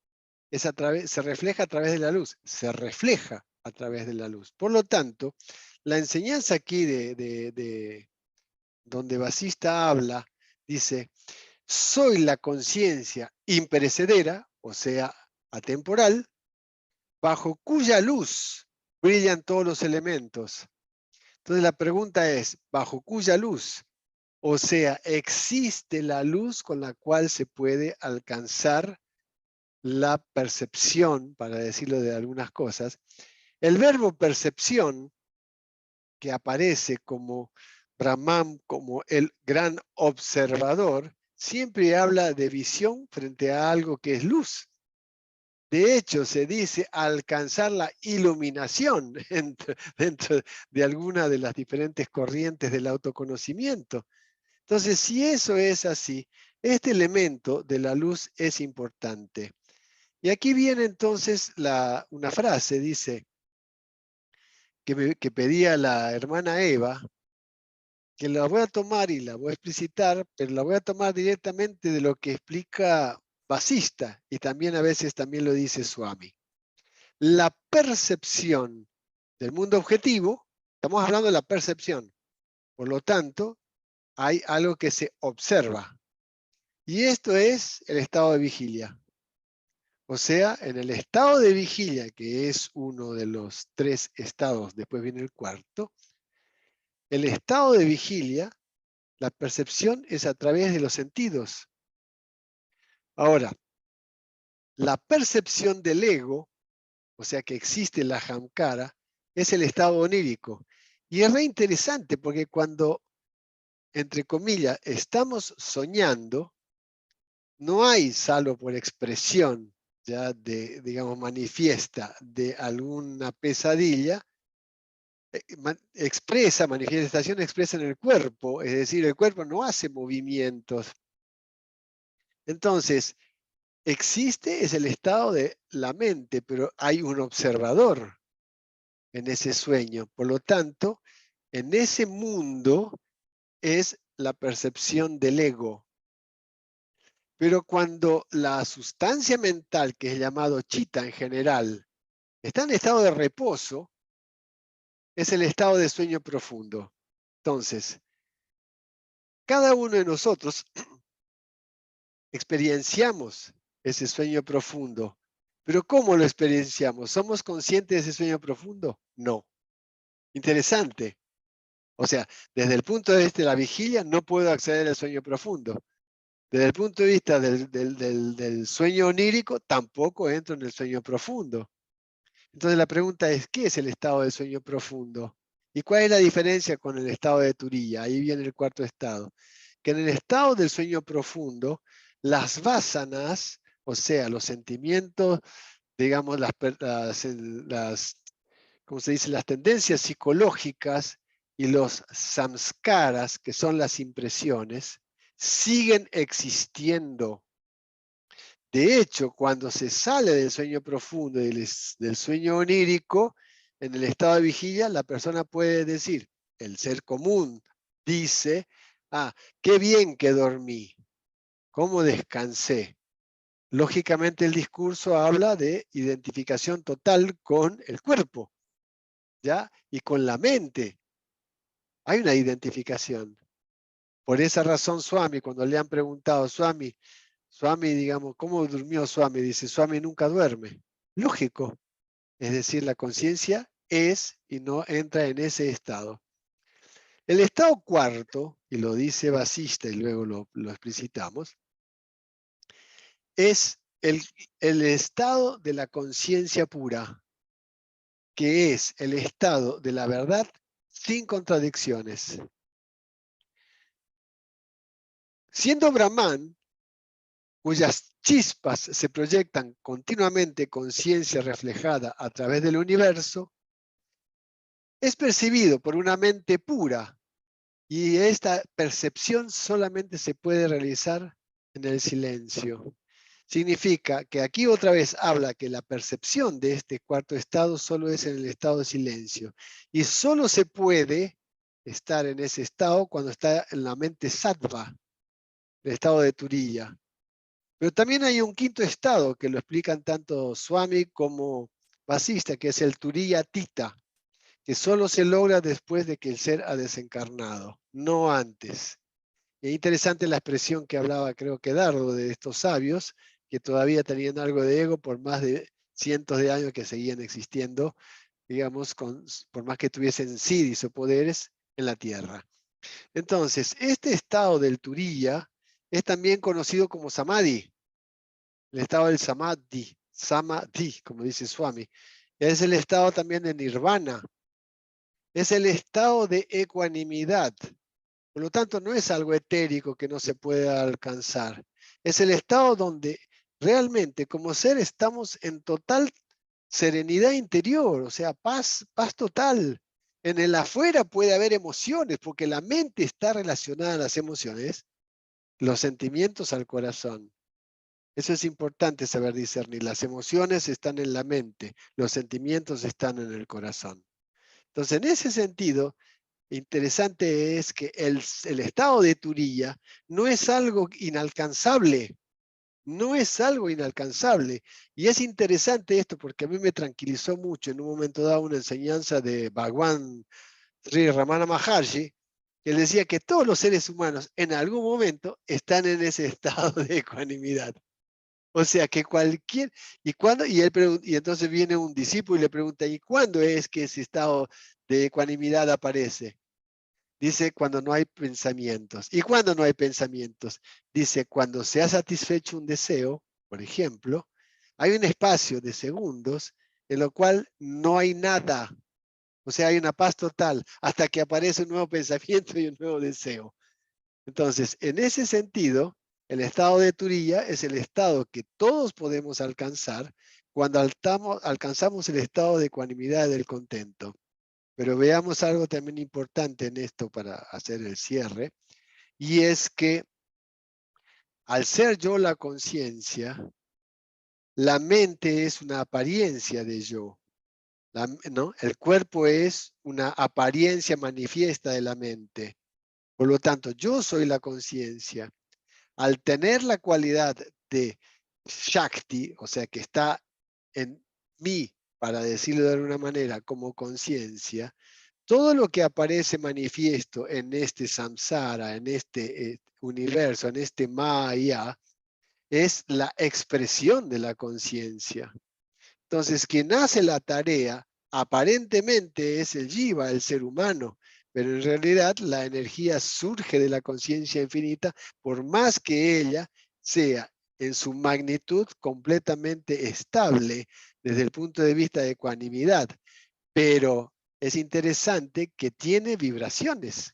se refleja a través de la luz. Se refleja a través de la luz. Por lo tanto, la enseñanza aquí de donde Vasista habla, dice, soy la conciencia imperecedera, o sea, atemporal, bajo cuya luz brillan todos los elementos. Entonces la pregunta es, ¿bajo cuya luz? O sea, ¿existe la luz con la cual se puede alcanzar la percepción, para decirlo de algunas cosas. El verbo percepción, que aparece como Brahman, como el gran observador, siempre habla de visión frente a algo que es luz. De hecho, se dice alcanzar la iluminación dentro de alguna de las diferentes corrientes del autoconocimiento. Entonces, si eso es así, este elemento de la luz es importante. Y aquí viene entonces una frase, dice, que pedía la hermana Eva, que la voy a tomar y la voy a explicitar, pero la voy a tomar directamente de lo que explica Vasista, y también a veces también lo dice Swami. La percepción del mundo objetivo, estamos hablando de la percepción, por lo tanto, hay algo que se observa. Y esto es el estado de vigilia. O sea, en el estado de vigilia, que es uno de los 3 estados, después viene el cuarto, el estado de vigilia, la percepción es a través de los sentidos. Ahora, la percepción del ego, o sea que existe la Ahamkara, es el estado onírico. Y es re interesante porque cuando, entre comillas, estamos soñando, no hay, salvo por expresión, ya digamos, manifiesta de alguna pesadilla, manifestación expresa en el cuerpo, es decir, el cuerpo no hace movimientos. Entonces, existe, es el estado de la mente, pero hay un observador en ese sueño. Por lo tanto, en ese mundo es la percepción del ego. Pero cuando la sustancia mental, que es llamado chitta en general, está en estado de reposo, es el estado de sueño profundo. Entonces, cada uno de nosotros experienciamos ese sueño profundo. Pero ¿cómo lo experienciamos? ¿Somos conscientes de ese sueño profundo? No. Interesante. O sea, desde el punto de vista de la vigilia no puedo acceder al sueño profundo. Desde el punto de vista del sueño onírico, tampoco entro en el sueño profundo. Entonces la pregunta es, ¿qué es el estado del sueño profundo? ¿Y cuál es la diferencia con el estado de Turiya? Ahí viene el cuarto estado. Que en el estado del sueño profundo, las vásanas, o sea, los sentimientos, digamos, ¿cómo se dice? Las tendencias psicológicas y los samskaras, que son las impresiones, siguen existiendo. De hecho, cuando se sale del sueño profundo y del sueño onírico, en el estado de vigilia, la persona puede decir, el ser común dice, qué bien que dormí, cómo descansé. Lógicamente el discurso habla de identificación total con el cuerpo, ¿ya? Y con la mente. Hay una identificación. Por esa razón, Swami, cuando le han preguntado, Swami, digamos, ¿cómo durmió Swami? Dice, Swami nunca duerme. Lógico. Es decir, la conciencia es y no entra en ese estado. El estado cuarto, y lo dice Vasista y luego lo explicitamos, es el estado de la conciencia pura, que es el estado de la verdad sin contradicciones. Siendo Brahman, cuyas chispas se proyectan continuamente conciencia reflejada a través del universo, es percibido por una mente pura y esta percepción solamente se puede realizar en el silencio. Significa que aquí otra vez habla que la percepción de este cuarto estado solo es en el estado de silencio y solo se puede estar en ese estado cuando está en la mente sattva, el estado de Turiya. Pero también hay un quinto estado que lo explican tanto Swami como Vasista, que es el Turiya Tita, que solo se logra después de que el ser ha desencarnado, no antes. Es interesante la expresión que hablaba, creo que Dardo, de estos sabios, que todavía tenían algo de ego por más de cientos de años que seguían existiendo, digamos, por más que tuviesen siddhis o poderes en la tierra. Entonces, este estado del Turiya es también conocido como Samadhi. el estado del samadhi, samadhi, como dice Swami. Es el estado también de nirvana. Es el estado de ecuanimidad. Por lo tanto, no es algo etérico que no se pueda alcanzar. Es el estado donde realmente como ser estamos en total serenidad interior, o sea, paz, paz total. En el afuera puede haber emociones, porque la mente está relacionada a las emociones, los sentimientos al corazón. Eso es importante saber discernir. Las emociones están en la mente, los sentimientos están en el corazón. Entonces, en ese sentido, interesante es que el estado de Turiya no es algo inalcanzable, no es algo inalcanzable. Y es interesante esto porque a mí me tranquilizó mucho en un momento dado una enseñanza de Bhagwan Sri Ramana Maharshi, que él decía que todos los seres humanos en algún momento están en ese estado de ecuanimidad. O sea que cualquier, y entonces viene un discípulo y le pregunta, ¿y cuándo es que ese estado de ecuanimidad aparece? Dice, cuando no hay pensamientos. ¿Y cuándo no hay pensamientos? Dice, cuando se ha satisfecho un deseo, por ejemplo, hay un espacio de segundos en lo cual no hay nada. O sea, hay una paz total hasta que aparece un nuevo pensamiento y un nuevo deseo. Entonces, en ese sentido, el estado de Turiya es el estado que todos podemos alcanzar cuando alcanzamos el estado de ecuanimidad del contento. Pero veamos algo también importante en esto para hacer el cierre, y es que al ser yo la conciencia, la mente es una apariencia de yo. ¿No? El cuerpo es una apariencia manifiesta de la mente. Por lo tanto, yo soy la conciencia. Al tener la cualidad de Shakti, o sea, que está en mí, para decirlo de alguna manera, como conciencia, todo lo que aparece manifiesto en este samsara, en este universo, en este Maya, es la expresión de la conciencia. Entonces, quien hace la tarea aparentemente es el jiva, el ser humano, pero en realidad la energía surge de la conciencia infinita, por más que ella sea en su magnitud completamente estable desde el punto de vista de ecuanimidad. Pero es interesante que tiene vibraciones.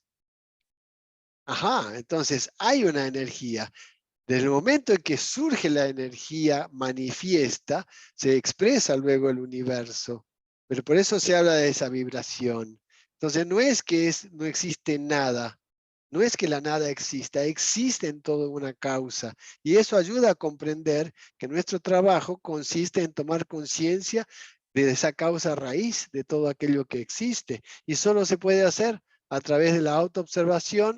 Ajá, entonces hay una energía. Desde el momento en que surge la energía manifiesta, se expresa luego el universo. Pero por eso se habla de esa vibración. Entonces no es que no existe nada. No es que la nada exista, existe en toda una causa. Y eso ayuda a comprender que nuestro trabajo consiste en tomar conciencia de esa causa raíz de todo aquello que existe. Y solo se puede hacer a través de la autoobservación,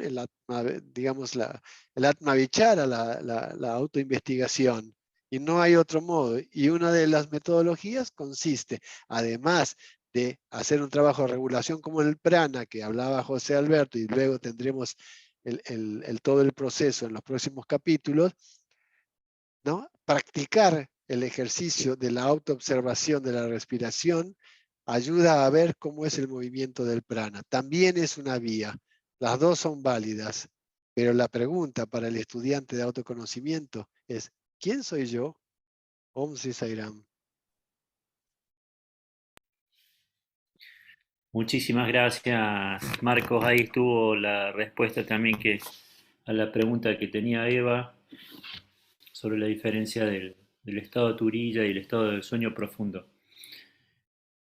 digamos, el atmavichara, la autoinvestigación. Y no hay otro modo. Y una de las metodologías consiste, además de hacer un trabajo de regulación como el prana, que hablaba José Alberto, y luego tendremos todo el proceso en los próximos capítulos, ¿no? Practicar el ejercicio de la autoobservación de la respiración ayuda a ver cómo es el movimiento del prana. También es una vía. Las dos son válidas, pero la pregunta para el estudiante de autoconocimiento es, ¿quién soy yo? Om Sri Sairam. Muchísimas gracias, Marcos. Ahí estuvo la respuesta también a la pregunta que tenía Eva sobre la diferencia del estado de Turiya y el estado del sueño profundo.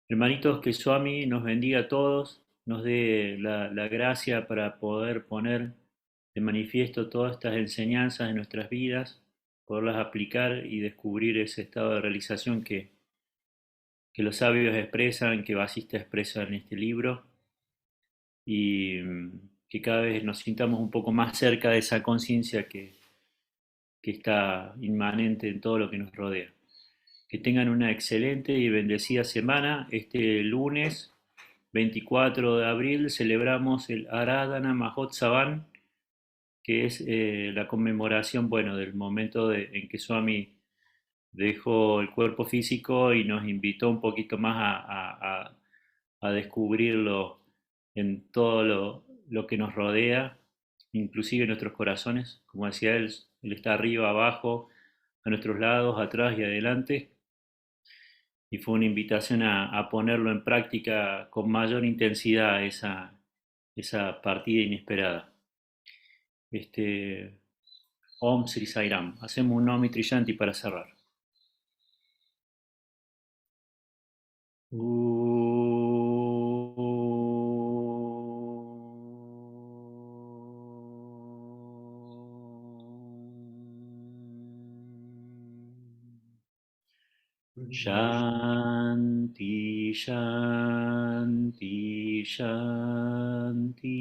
Hermanitos, que Swami nos bendiga a todos, nos dé la gracia para poder poner de manifiesto todas estas enseñanzas en nuestras vidas, poderlas aplicar y descubrir ese estado de realización que los sabios expresan, que Vasista expresa en este libro, y que cada vez nos sintamos un poco más cerca de esa conciencia que está inmanente en todo lo que nos rodea. Que tengan una excelente y bendecida semana. Este lunes 24 de abril celebramos el Aradhana Mahotsavan, que es la conmemoración, bueno, del momento en que Swami dejó el cuerpo físico y nos invitó un poquito más a descubrirlo en todo lo que nos rodea, inclusive en nuestros corazones. Como decía él está arriba, abajo, nuestros lados, atrás y adelante. Y fue una invitación a ponerlo en práctica con mayor intensidad, esa partida inesperada. Om Sri Sai Ram. Hacemos un Om Triyanti para cerrar. Shanti, Shanti, Shanti.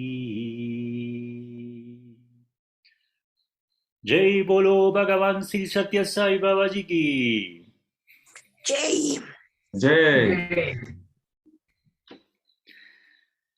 Jai Bolo Bhagavan Sri Satya Sai Babaji ki. Jai. Jai.